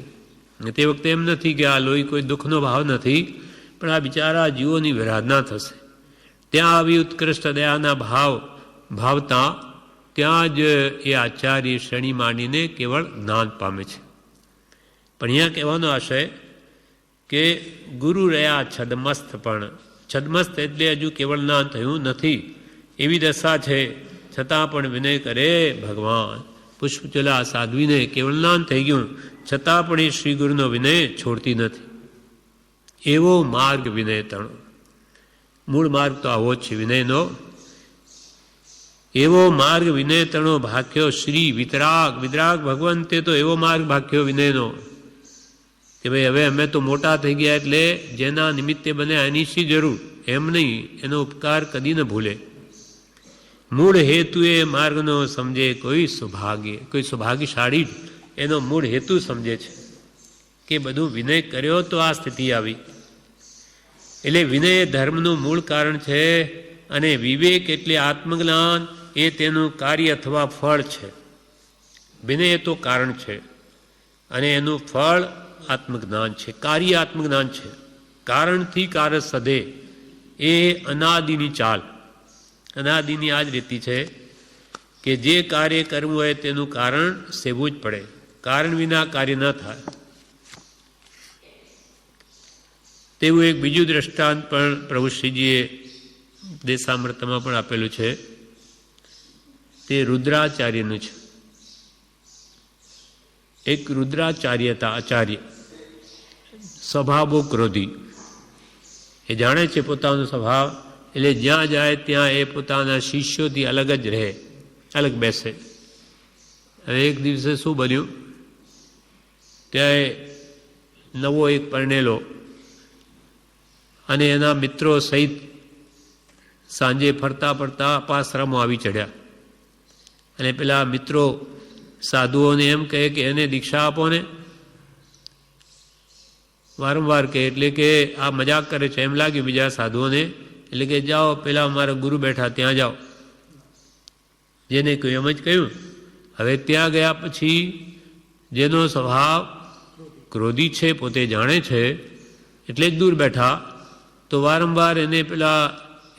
તે વખતે એમ નથી કે આ લોહી કોઈ દુઃખનો ભાવ નથી, પણ આ બિચારા જીવોની વિરાધના થશે. ત્યાં આવી ઉત્કૃષ્ટ દયાના ભાવતા ત્યાં જ એ આચાર્ય શ્રેણી માંડીને કેવળ જ્ઞાન પામે છે. પણ અહીંયા કહેવાનો આશય કે ગુરુ રહ્યા છદમસ્ત, પણ છદમસ્ત એટલે હજુ કેવળ જ્ઞાન થયું નથી એવી દશા છે, છતાં પણ વિનય કરે ભગવાન. પુષ્પચલા સાધ્વીને કેવળ જ્ઞાન થઈ ગયું, છતાં પણ એ શ્રી ગુરુનો વિનય છોડતી નથી. એવો માર્ગ વિનય તણો. મૂળ માર્ગ તો આવો જ છે વિનયનો. એવો માર્ગ વિનય તણો ભાખ્યો શ્રી વિતરાગ. વિતરાગ ભગવંતે તો એવો માર્ગ ભાખ્યો વિનયનો કે ભાઈ હવે અમે તો મોટા થઈ ગયા, એટલે જેના નિમિત્તે બને એની શી જરૂર, એમ નહીં, એનો ઉપકાર કદી ન ભૂલે. મૂળ હેતુ એ માર્ગનો સમજે કોઈ સૌભાગ્ય, કોઈ સૌભાગ્યશાળી જ એનો મૂળ હેતુ સમજે છે કે બધું વિનય કર્યો તો આ સ્થિતિ આવી. એટલે વિનય ધર્મનું મૂળ કારણ છે, અને વિવેક એટલે આત્મજ્ઞાન એ તેનું કાર્ય અથવા ફળ છે. વિનય તો કારણ છે અને એનું ફળ આત્મજ્ઞાન છે, કાર્ય આત્મજ્ઞાન છે. કારણથી કાર્ય સધે એ અનાદિની ચાલ, અનાદિની આ જ રીતિ છે કે જે કાર્ય કરવું હોય તેનું કારણ સેવવું જ પડે. કારણ વિના કાર્ય ન થાય. તેવું એક બીજું દ્રષ્ટાંત પણ પ્રભુશ્રીજીએ દેશામૃતમાં પણ આપેલું છે. તે રુદ્રાચાર્યનું છે. એક રુદ્રાચાર્ય હતા, આચાર્ય, સ્વભાવ બહુ ક્રોધી. એ જાણે છે પોતાનો સ્વભાવ, એટલે જ્યાં જાય ત્યાં એ પોતાના શિષ્યોથી અલગ જ રહે, અલગ બેસે. હવે એક દિવસે શું બન્યું, ત્યાં નવો એક પરણેલો અને એના મિત્રો સહિત સાંજે ફરતા ફરતા અપાશ્રમમાં આવી ચડ્યા. અને પેલા મિત્રો સાધુઓને એમ કહે કે એને દીક્ષા આપો ને, વારંવાર કહે. એટલે કે આ મજાક કરે છે એમ લાગ્યું બીજા સાધુઓને. એટલે કે જાઓ, પેલા અમારા ગુરુ બેઠા ત્યાં જાઓ. જેને કહ્યું એમ જ કહ્યું. હવે ત્યાં ગયા પછી જેનો સ્વભાવ ક્રોધી છે, પોતે જાણે છે, એટલે જ દૂર બેઠા, તો વારંવાર એને પેલા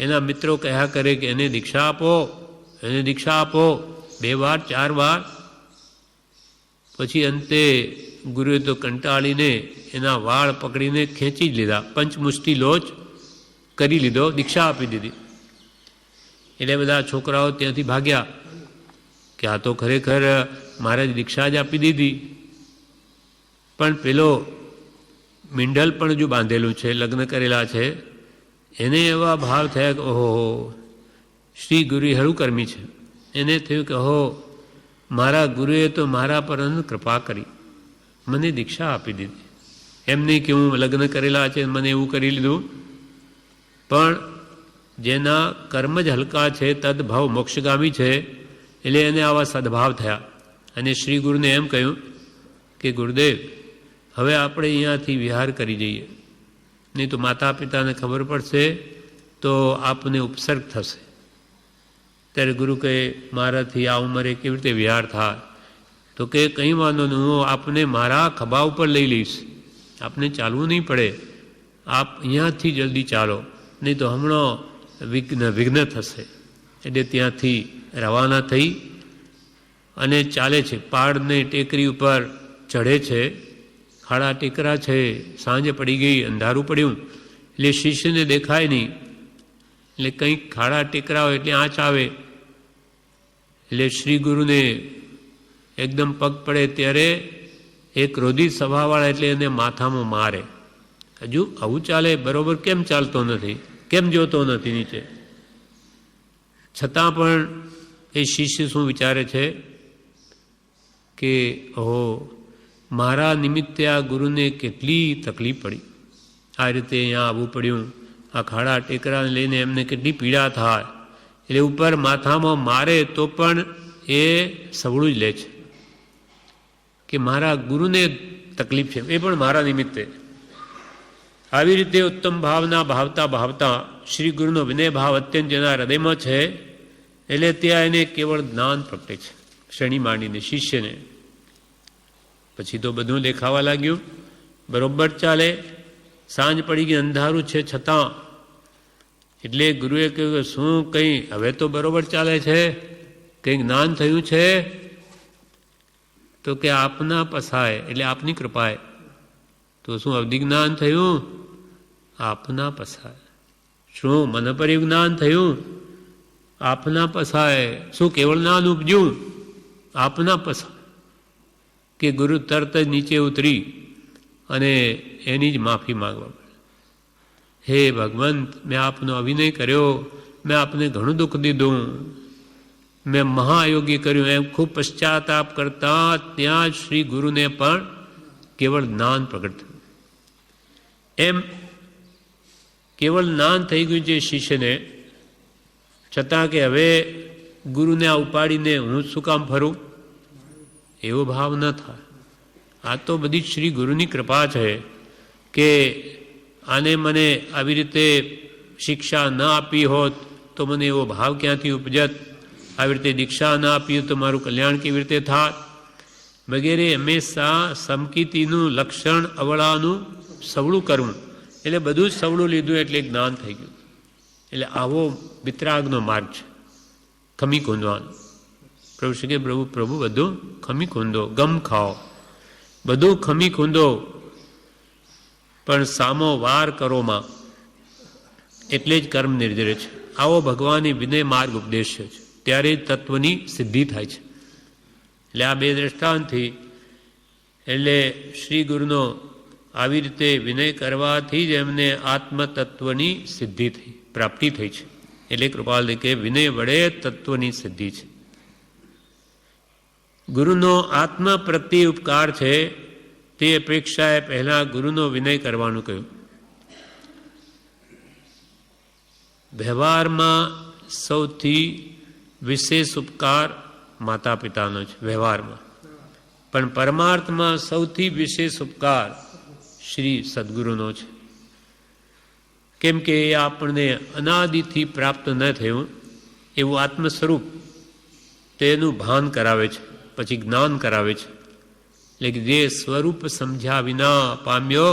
એના મિત્રો કહ્યા કરે કે એને દીક્ષા આપો, એને દીક્ષા આપો, 2 વાર 4 વાર. પછી અંતે ગુરુએ તો કંટાળીને એના વાળ પકડીને ખેંચી જ લીધા, પંચમુષ્ટિ લોચ કરી લીધો, દીક્ષા આપી દીધી. એટલે બધા છોકરાઓ ત્યાંથી ભાગ્યા કે આ તો ખરેખર મહારાજ દીક્ષા જ આપી દીધી. પણ પેલો મીંઢલ પણ જો બાંધેલું છે, લગ્ન કરેલા છે, એને એવા ભાવ થયા કે ઓહો શ્રી ગુરુ હળુકર્મી છે. એને થયું કે ઓહો મારા ગુરુએ તો મારા પર કૃપા કરી, મને દીક્ષા આપી દીધી. એમ નહીં કે હું લગ્ન કરેલા છે મને એવું કરી લીધું, પણ જેના કર્મ જ હલકા છે, તદભાવ મોક્ષગામી છે, એટલે એને આવા સદભાવ થયા. અને શ્રી ગુરુને એમ કહ્યું કે ગુરુદેવ હવે આપણે અહીંયાથી વિહાર કરી જઈએ, નહીં તો માતા પિતાને ખબર પડશે તો આપને ઉપસર્ગ થશે. ત્યારે ગુરુ કહે મારાથી આ ઉંમરે કેવી રીતે વિહાર થાય? તો કે કંઈ વાંધો નહીં, હું આપને મારા ખભા ઉપર લઈ લઈશ, આપને ચાલવું નહીં પડે, આપ અહીંયાથી જલ્દી ચાલો, નહીં તો હમણાં વિઘ્ન થશે. એટલે ત્યાંથી રવાના થઈ અને ચાલે છે. પહાડને ટેકરી ઉપર ચઢે છે, ખાડા ટેકરા છે, સાંજ પડી ગઈ, અંધારું પડ્યું, એટલે શિષ્યને દેખાય નહીં. એટલે કંઈક ખાડા ટેકરા હોય એટલે આંચ આવે, એટલે શ્રી ગુરુને એકદમ પગ પડે ત્યારે એ ક્રોધિત સ્વભાવવાળા એટલે એને માથામાં મારે. હજુ આવું ચાલે, બરોબર કેમ ચાલતો નથી, કેમ જોતો નથી નીચે? છતાં પણ એ શિષ્ય શું વિચારે છે કે ઓહો મારા નિમિત્તે આ ગુરુને કેટલી તકલીફ પડી, આ રીતે અહીંયા આવવું પડ્યું, આ ખાડા ટેકરાને લઈને એમને કેટલી પીડા થાય. એટલે ઉપર માથામાં મારે તો પણ એ સવળું જ લે છે કે મારા ગુરુને તકલીફ છે, એ પણ મારા નિમિત્તે. આવી રીતે ઉત્તમ ભાવના ભાવતા ભાવતા શ્રી ગુરુનો વિનય ભાવ અત્યંત જેના હૃદયમાં છે, એટલે ત્યાં એને કેવળ જ્ઞાન પ્રગટે છે, શ્રેણી માંડીને શિષ્યને. પછી તો બધું દેખાવા લાગ્યું, બરોબર ચાલે. સાંજ પડી ગઈ, અંધારું છે છતાં. એટલે ગુરુએ કહ્યું કે શું કંઈ હવે તો બરોબર ચાલે છે, કંઈ જ્ઞાન થયું છે? તો કે આપના પસાય એટલે આપની કૃપાએ. તો શું અવધિ જ્ઞાન થયું? આપના પસાય. શું મન પર જ્ઞાન થયું? આપના પસાય. શું કેવળ જ્ઞાન ઉપજ્યું? આપના પસાય. કે ગુરુ તરત જ નીચે ઉતરી અને એની જ માફી માંગવા પડે. હે ભગવંત, મેં આપનો અભિનય કર્યો, મેં આપને ઘણું દુઃખ દીધું, મેં મહાયોગી કર્યું, એમ ખૂબ પશ્ચાતાપ કરતા ત્યાં જ શ્રી ગુરુને પણ કેવળ જ્ઞાન પ્રગટ થયું. એમ કેવળ જ્ઞાન થઈ ગયું છે શિષ્યને, છતાં કે હવે ગુરુને આ ઉપાડીને હું શું કામ ફરું, એવો ભાવ ન થાય. આ તો બધી શ્રી ગુરુની કૃપા છે કે આને મને આવી રીતે શિક્ષા ન આપી હોત તો મને એવો ભાવ ક્યાંથી ઉપજત, આવી રીતે દીક્ષા ન આપી તો મારું કલ્યાણ કેવી રીતે થાત વગેરે. હંમેશા સમકીતીનું લક્ષણ અવળાનું સવળું કરવું, એટલે બધું જ સવળું લીધું એટલે જ્ઞાન થઈ ગયું. એટલે આવો વિતરાગનો માર્ગ છે, ખમી ખૂંદવાનો. પ્રભુ શ્રી કે પ્રભુ બધું ખમી ખૂંદો, ગમ ખાઓ, બધું ખમી ખૂંદો, પણ સામો વાર કરોમાં, એટલે જ કર્મ નિર્જરે છે. આવો ભગવાનની વિનય માર્ગ ઉપદેશ છે, ત્યારે તત્વની સિદ્ધિ થાય છે. એટલે આ બે દ્રષ્ટાંતથી એટલે શ્રી ગુરુનો આવી રીતે વિનય કરવાથી જ એમને આત્મતત્વની સિદ્ધિ થઈ, પ્રાપ્તિ થઈ છે. એટલે કૃપાલ કે વિનય વડે તત્વની સિદ્ધિ છે. ગુરુનો આત્મ પ્રત્યે ઉપકાર છે, તે અપેક્ષાએ પહેલાં ગુરુનો વિનય કરવાનું કહ્યું. વ્યવહારમાં સૌથી વિશેષ ઉપકાર માતા પિતાનો છે વ્યવહારમાં, પણ પરમાર્થમાં સૌથી વિશેષ ઉપકાર શ્રી સદગુરુનો છે. કેમ કે એ આપણને અનાદિથી પ્રાપ્ત ન થયું એવું આત્મ સ્વરૂપ તેનું ભાન કરાવે છે, પછી જ્ઞાન કરાવે છે. એટલે કે જે સ્વરૂપ સમજ્યા વિના પામ્યો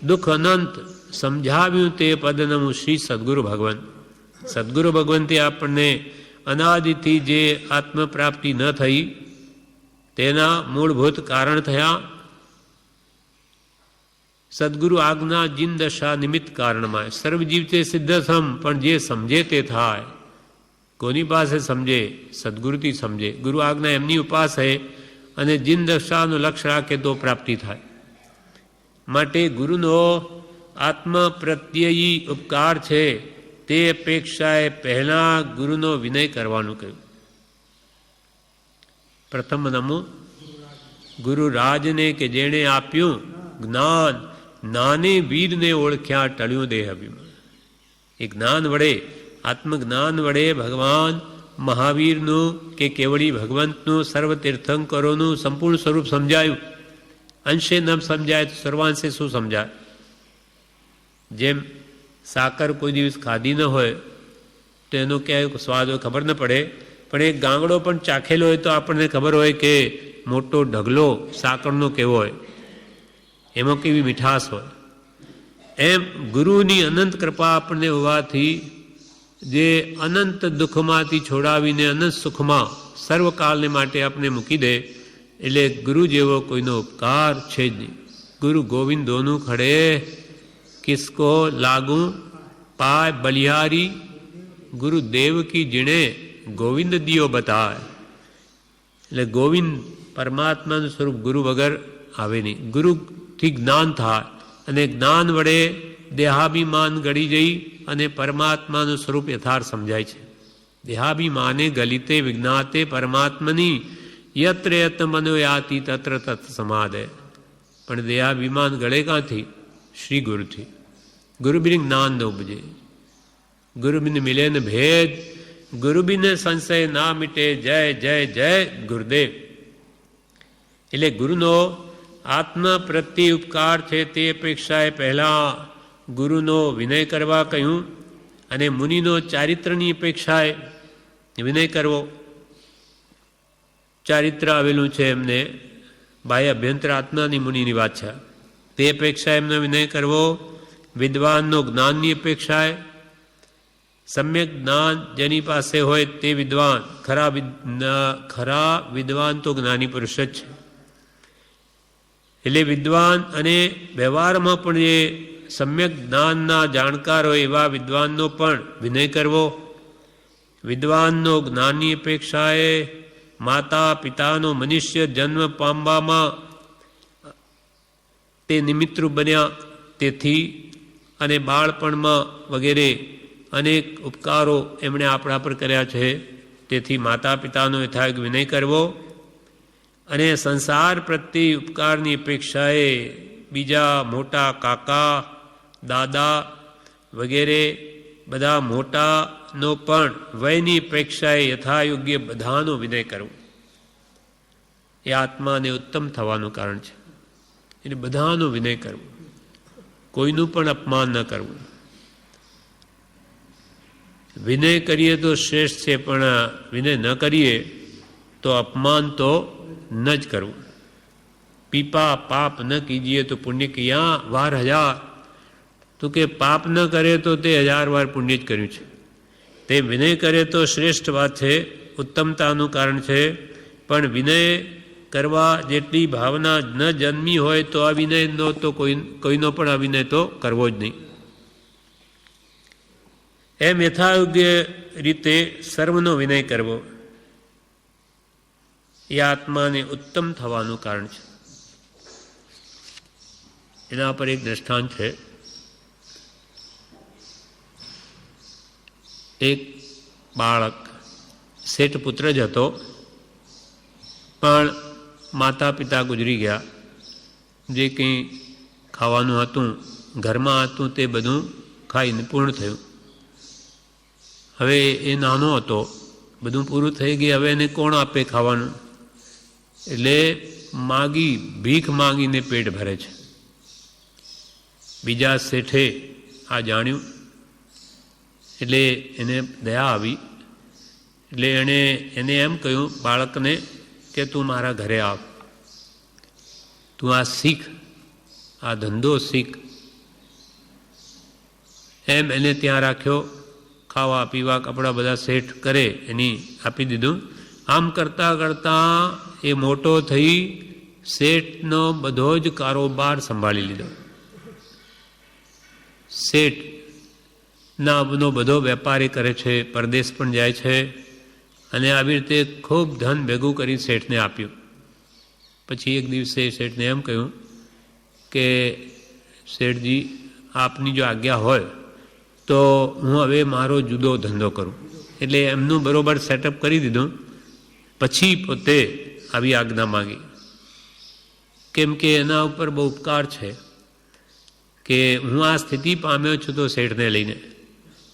દુઃખ અનંત, સમજાવ્યું તે પદનમું શ્રી સદગુરુ ભગવાન. સદગુરુ ભગવંતે આપણને અનાદિથી જે આત્મપ્રાપ્તિ ન થઈ તેના મૂળભૂત કારણ થયા. સદગુરુ આજ્ઞા જીન દશા નિમિત્ત કારણમાં સર્વજીવ તે સિદ્ધસમ, પણ જે સમજે તે થાય. કોની પાસે સમજે? સદગુરુથી સમજે. ગુરુ આજ્ઞા એમની ઉપાસે અને જીન દશાનું લક્ષ્ય રાખે તો પ્રાપ્તિ થાય. માટે ગુરુનો આત્મ પ્રત્યયી ઉપકાર છે તે અપેક્ષાએ પહેલાં ગુરુનો વિનય કરવાનું કહ્યું. પ્રથમ નમો ગુરુ રાજને કે જેણે આપ્યું જ્ઞાન, નાને વીરને ઓળખ્યા ટળ્યું દેહ અભિમાન. એ જ્ઞાન વડે, આત્મજ્ઞાન વડે ભગવાન મહાવીરનું કે કેવળી ભગવંતનું સર્વ તીર્થંકરોનું સંપૂર્ણ સ્વરૂપ સમજાયું. અંશે ન સમજાય તો સર્વાંશે શું સમજાય? જેમ સાકર કોઈ દિવસ ખાધી ન હોય તો એનો ક્યાંય સ્વાદ હોય ખબર ન પડે, પણ એક ગાંગડો પણ ચાખેલો હોય તો આપણને ખબર હોય કે મોટો ઢગલો સાકરનો કેવો હોય, એમાં કેવી મીઠાશ હોય. એમ ગુરુની અનંત કૃપા આપણને હોવાથી જે અનંત દુઃખમાંથી છોડાવીને અનંત સુખમાં સર્વકાળને માટે આપણે મૂકી દે, એટલે ગુરુ જેવો કોઈનો ઉપકાર છે જ નહીં. ગુરુ ગોવિંદોનું ખડે કિસકો લાગુ પાય બલિહારી, ગુરુ દેવકી જીણે ગોવિંદ દિયો બતાય. એટલે ગોવિંદ પરમાત્માનું સ્વરૂપ ગુરુ વગર આવે નહીં. ગુરુથી જ્ઞાન થાય અને જ્ઞાન વડે દેહાભિમાન ગળી જઈ અને પરમાત્માનું સ્વરૂપ યથાર્થ સમજાય છે. દેહાભિમાને ગલિતે વિજ્ઞાતે પરમાત્મની યત્ર યત મનો યાતિ તત્ર તત સમાધે. પણ દેહાભિમાન ગળે ક્યાંથી? શ્રી ગુરુથી. ગુરુ બિન જ્ઞાન ન ઉપજે, ગુરુ બિન મિલે ન ભેદ, ગુરુ બિન સંશય ના મિટે. જય જય જય ગુરુદેવ. એટલે ગુરુનો આત્મ પ્રત્યે ઉપકાર છે તે અપેક્ષાએ પહેલાં ગુરુનો વિનય કરવા કહ્યું, અને મુનિનો ચારિત્રની અપેક્ષાએ વિનય કરવો. ચારિત્ર આવેલું છે એમને બાહ્ય અભ્યંતર આત્માની મુનિની વાત છે, તે અપેક્ષાએ એમનો વિનય કરવો. વિદ્વાનનો જ્ઞાનની અપેક્ષાએ, સમ્યક જ્ઞાન જેની પાસે હોય તે વિદ્વાન, ખરા વિદ્વાન તો જ્ઞાની પુરુષ જ છે. એટલે વિદ્વાન અને વ્યવહારમાં પણ જે સમ્યક જ્ઞાનના જાણકાર હોય એવા વિદ્વાનનો પણ વિનય કરવો. વિદ્વાનનો જ્ઞાનની અપેક્ષાએ માતા પિતાનો મનુષ્ય જન્મ પામવામાં તે નિમિત્તરૂપ બન્યા તેથી, અને બાળપણમાં વગેરે અનેક ઉપકારો એમણે આપણા પર કર્યા છે, તેથી માતા પિતાનો યથાયોગ વિનય કરવો. અને સંસાર પ્રત્યે ઉપકારની અપેક્ષાએ બીજા મોટા કાકા દાદા વગેરે બધા મોટાનો પણ વયની અપેક્ષાએ યથાયોગ્ય બધાનો વિનય કરવો. એ આત્માને ઉત્તમ થવાનું કારણ છે. એટલે બધાનો વિનય કરવો, કોઈનું પણ અપમાન ન કરવું. વિનય કરીએ તો શ્રેષ્ઠ છે, પણ વિનય ન કરીએ તો અપમાન તો ન જ કરવું. પીપા પાપ ન કીજીએ તો પુણ્ય કિયા વાર હજાર. તો કે પાપ ન કરે તો તે 1000 વાર પુણ્ય જ કર્યું છે. તે વિનય કરે તો શ્રેષ્ઠ વાત છે, ઉત્તમતાનું કારણ છે. પણ વિનય કરવા જેટલી ભાવના ન જન્મી હોય તો અવિનયનો તો કોઈનો પણ અવિનય તો કરવો જ નહીં. એમ યથાયોગ્ય રીતે સર્વનો વિનય કરવો એ આત્માને ઉત્તમ થવાનું કારણ છે. એના પર એક દ્રષ્ટાંત છે. એક બાળક શેઠ પુત્ર જ હતો, પણ માતા પિતા ગુજરી ગયા. જે કંઈ ખાવાનું હતું ઘરમાં હતું તે બધું ખાઈને પૂર્ણ થયું. હવે એ નાનો હતો, બધું પૂરું થઈ ગયું, હવે એને કોણ આપે ખાવાનું? એટલે ભીખ માગીને પેટ ભરે છે. બીજા શેઠે આ જાણ્યું એટલે એને દયા આવી. એટલે એને એમ કહ્યું બાળકને કે તું મારા ઘરે આવ, તું આ શીખ, આ ધંધો શીખ. એમ એને ત્યાં રાખ્યો. ખાવા પીવા કપડાં બધા સેટ કરે એની આપી દીધું. આમ કરતાં કરતાં એ મોટો થઈ શેઠનો બધો જ કારોબાર સંભાળી લીધો. શેઠના બધો વેપાર એ કરે છે, પરદેશ પણ જાય છે, અને આવી રીતે ખૂબ ધન ભેગું કરી શેઠને આપ્યું. પછી એક દિવસે શેઠને એમ કહ્યું કે શેઠજી, આપની જો આજ્ઞા હોય તો હું હવે મારો જુદો ધંધો કરું. એટલે એમનું બરોબર સેટઅપ કરી દીધું. પછી પોતે આવી આજ્ઞા માગી, કેમ કે એના ઉપર બહુ ઉપકાર છે કે હું આ સ્થિતિ પામ્યો છું તો શેઠને લઈને,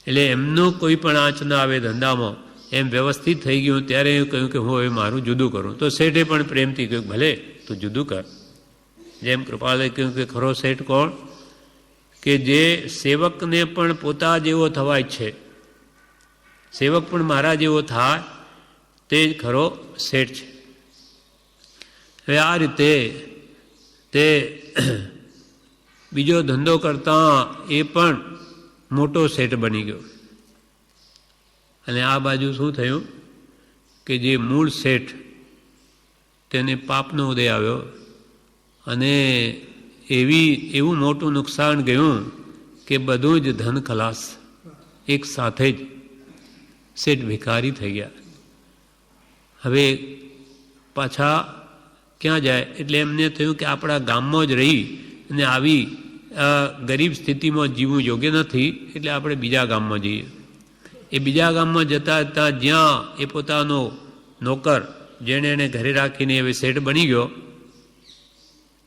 એટલે એમનો કોઈ પણ આંચ ના આવે ધંધામાં, એમ વ્યવસ્થિત થઈ ગયું. ત્યારે એ કહ્યું કે હું હવે મારું જુદું કરું. તો શેઠે પણ પ્રેમથી કહ્યું, ભલે તું જુદું કર. જેમ કૃપાલે કહ્યું કે ખરો શેઠ કોણ? કે જે સેવકને પણ પોતા જેવો થવાય છે, સેવક પણ મારા જેવો થાય, તે જ ખરો શેઠ છે. હવે આ રીતે તે બીજો ધંધો કરતા એ પણ મોટો શેઠ બની ગયો. અને આ બાજુ શું થયું કે જે મૂળ શેઠ તેને પાપનો ઉદય આવ્યો અને એવું મોટું નુકસાન ગયું કે બધું જ ધન ખલાસ. એક સાથે જ શેઠ ભિખારી થઈ ગયા. હવે પાછા ક્યાં જાય? એટલે એમને થયું કે આપણા ગામમાં જ રહી અને આવી ગરીબ સ્થિતિમાં જીવવું યોગ્ય નથી, એટલે આપણે બીજા ગામમાં જઈએ. એ બીજા ગામમાં જતા જતાં જ્યાં એ પોતાનો નોકર જેણે એને ઘરે રાખીને હવે શેઠ બની ગયો,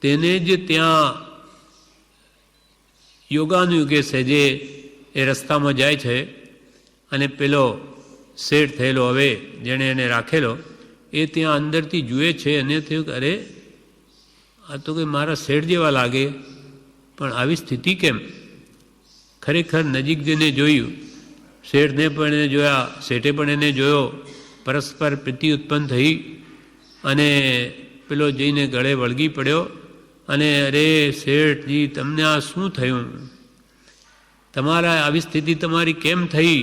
તેને જ ત્યાં યોગાનુયોગે સહેજે એ રસ્તામાં જાય છે. અને પેલો શેઠ થયેલો હવે જેણે એને રાખેલો એ ત્યાં અંદરથી જુએ છે અને થયું કે અરે આ તો કંઈ મારા શેઠ જેવા લાગે, પણ આવી સ્થિતિ કેમ? ખરેખર નજીક જઈને જોયું, શેઠને પણ એને જોયા, શેઠે પણ એને જોયો. પરસ્પર પ્રીતિ ઉત્પન્ન થઈ અને પેલો જઈને ગળે વળગી પડ્યો અને અરે શેઠજી, તમને આ શું થયું? તમારા આવી સ્થિતિ તમારી કેમ થઈ?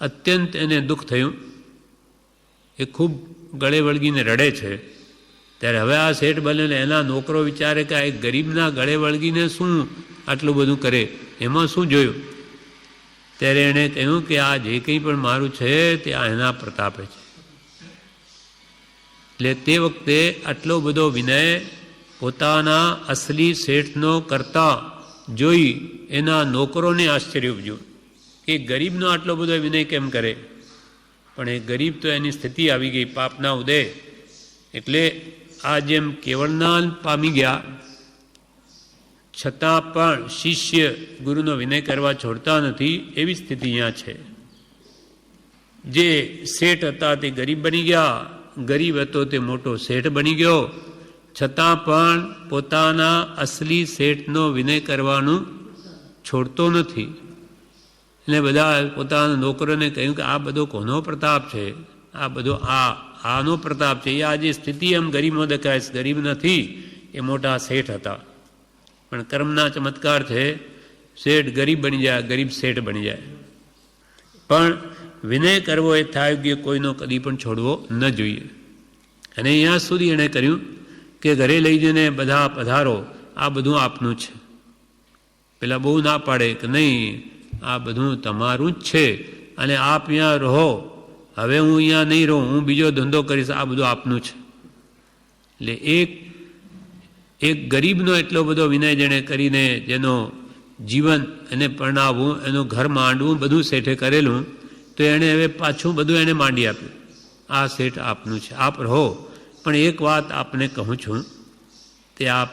અત્યંત એને દુઃખ થયું. એ ખૂબ ગળે વળગીને રડે છે. ત્યારે હવે આ શેઠ બનેલા એના નોકરો વિચારે કે આ એક ગરીબના ગળે વળગીને શું આટલું બધું કરે, એમાં શું જોયું? ત્યારે એણે કહ્યું કે આ જે કંઈ પણ મારું છે તે આ એના પ્રતાપે છે. એટલે તે વખતે આટલો બધો વિનય પોતાના અસલી શેઠનો કરતા જોઈ એના નોકરોને આશ્ચર્ય ઉપજ્યું કે ગરીબનો આટલો બધો વિનય કેમ કરે? પણ એ ગરીબ તો એની સ્થિતિ આવી ગઈ પાપના ઉદય, એટલે આ જેમ કેવળના પામી ગયા છતાં પણ શિષ્ય ગુરુનો વિનય કરવા છોડતા નથી, એવી સ્થિતિ અહીંયા છે. જે શેઠ હતા તે ગરીબ બની ગયા, ગરીબ હતો તે મોટો શેઠ બની ગયો, છતાં પણ પોતાના અસલી શેઠનો વિનય કરવાનું છોડતો નથી. એટલે બધા પોતાના નોકરોને કહ્યું કે આ બધો કોનો પ્રતાપ છે? આ બધો આનો પ્રતાપ છે. એ આ જે સ્થિતિ એમ ગરીબમાં દેખાય છે, ગરીબ નથી, એ મોટા શેઠ હતા. પણ કર્મના ચમત્કાર છે, શેઠ ગરીબ બની જાય, ગરીબ શેઠ બની જાય. પણ વિનય કરવો એ થાય કે કોઈનો કદી પણ છોડવો ન જોઈએ. અને અહીંયા સુધી એણે કર્યું કે ઘરે લઈ જઈને બધા પધારો, આ બધું આપનું છે. પેલા બહુ ના પાડે કે નહીં, આ બધું તમારું જ છે અને આપ અહીંયા રહો, હવે હું અહીંયા નહીં રહું, હું બીજો ધંધો કરીશ, આ બધું આપનું છે. એટલે એક ગરીબનો એટલો બધો વિનય જેણે કરીને જેનો જીવન એને પરણાવવું, એનું ઘર માંડવું બધું શેઠે કરેલું, તો એણે હવે પાછું બધું એને માંડી આપ્યું. આ શેઠ આપનું છે, આપ રહો. પણ એક વાત આપને કહું છું, તે આપ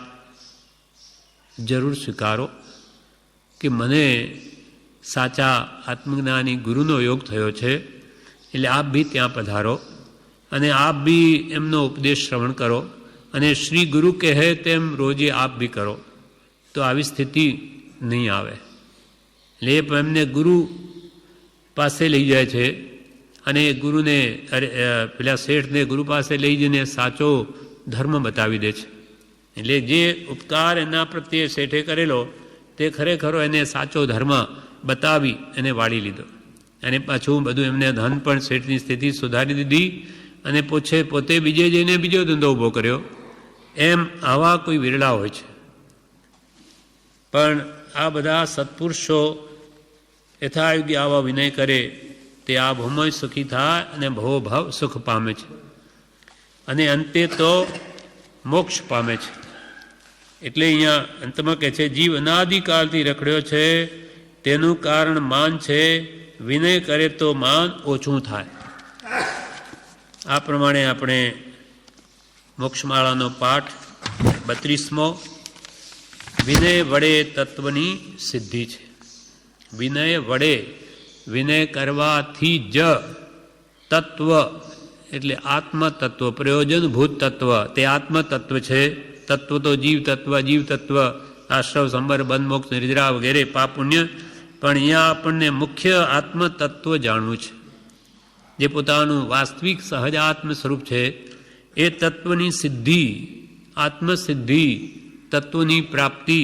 જરૂર સ્વીકારો કે મને સાચા આત્મજ્ઞાની ગુરુનો યોગ થયો છે, એટલે આપ બી ત્યાં પધારો અને આપ બી એમનો ઉપદેશ શ્રવણ કરો અને શ્રી ગુરુ કહે તેમ રોજે આપ બી કરો, તો આવી સ્થિતિ નહીં આવે. એટલે એમને ગુરુ પાસે લઈ જાય છે અને ગુરુને પેલા શેઠને ગુરુ પાસે લઈ જઈને સાચો ધર્મ બતાવી દે છે. એટલે જે ઉપકાર એના પ્રત્યે શેઠે કરેલો તે ખરેખરો એને સાચો ધર્મ બતાવી એને વાળી લીધો. અને પાછું બધું એમને ધન પણ શેઠની સ્થિતિ સુધારી દીધી અને પોતે બીજે જઈને બીજો ધંધો ઊભો કર્યો. એમ આવા કોઈ વિરળા હોય છે. પણ આ બધા સત્પુરુષો યથાયોગ્ય આવા વિનય કરે તે આ ભૌમય સુખી થાય અને ભવોભાવ સુખ પામે છે. અને અંતે તો મોક્ષ પામે છે. એટલે અહીંયા અંતમાં કહે છે, જીવ અનાદિકાળથી રખડ્યો છે, તેનું કારણ માન છે. વિનય કરે તો માન ઓછું થાય. આ પ્રમાણે આપણે મોક્ષમાળાનો પાઠ 32મો વિનય વડે તત્વની સિદ્ધિ છે. વિનય વડે, વિનય કરવાથી જ તત્વ એટલે આત્મતત્વ, પ્રયોજનભૂત તત્વ, તે આત્મતત્વ છે. તત્વ તો જીવ તત્વ, આશ્રવ, સંબર, બંધ, મોક્ષ, નિદ્રા વગેરે પાપ પુણ્ય, પણ અહીંયા આપણને મુખ્ય આત્મતત્વ જાણવું છે, જે પોતાનું વાસ્તવિક સહજાત્મ સ્વરૂપ છે. એ તત્વની સિદ્ધિ, આત્મસિદ્ધિ, તત્વની પ્રાપ્તિ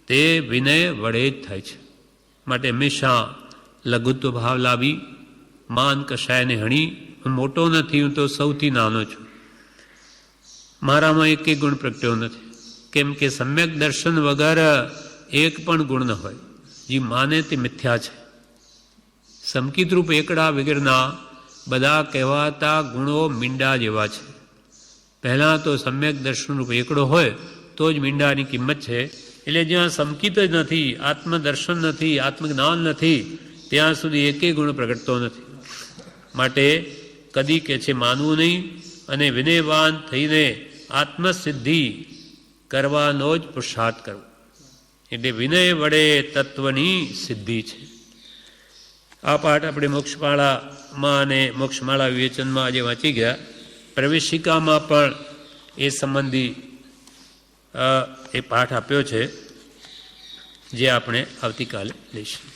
તે વિનય વડે જ થાય છે. માટે હંમેશા લઘુત્વ ભાવ લાવી, માન કશાયને હણી, હું મોટો નથી, હું તો સૌથી નાનો છું, મારામાં એક ગુણ પ્રગટ્યો નથી. કેમ કે સમ્યક દર્શન વગર એક પણ ગુણ ન હોય. જે માને તે મિથ્યા છે. સમકિતરૂપ એકડા વગરના બધા કહેવાતા ગુણો મીંડા જેવા છે. પહેલાં તો સમ્યક દર્શનરૂપ એકડો હોય તો જ મીંડાની કિંમત છે. એટલે જ્યાં સમકિત જ નથી, આત્મદર્શન નથી, આત્મજ્ઞાન નથી, ત્યાં સુધી એકેય ગુણ પ્રગટતો નથી. માટે કદી કે છે માનવું નહીં, અને વિનયવાન થઈને આત્મસિદ્ધિ કરવાનો જ પુરુષાર્થ કરવો. એટલે વિનય વડે તત્વની સિદ્ધિ છે. આ પાઠ આપણે મોક્ષમાળામાં અને મોક્ષમાળા વિવેચનમાં આજે વાંચી ગયા. પ્રવેશિકામાં પણ એ સંબંધી એ પાઠ આપ્યો છે, જે આપણે આવતીકાલે લઈશું.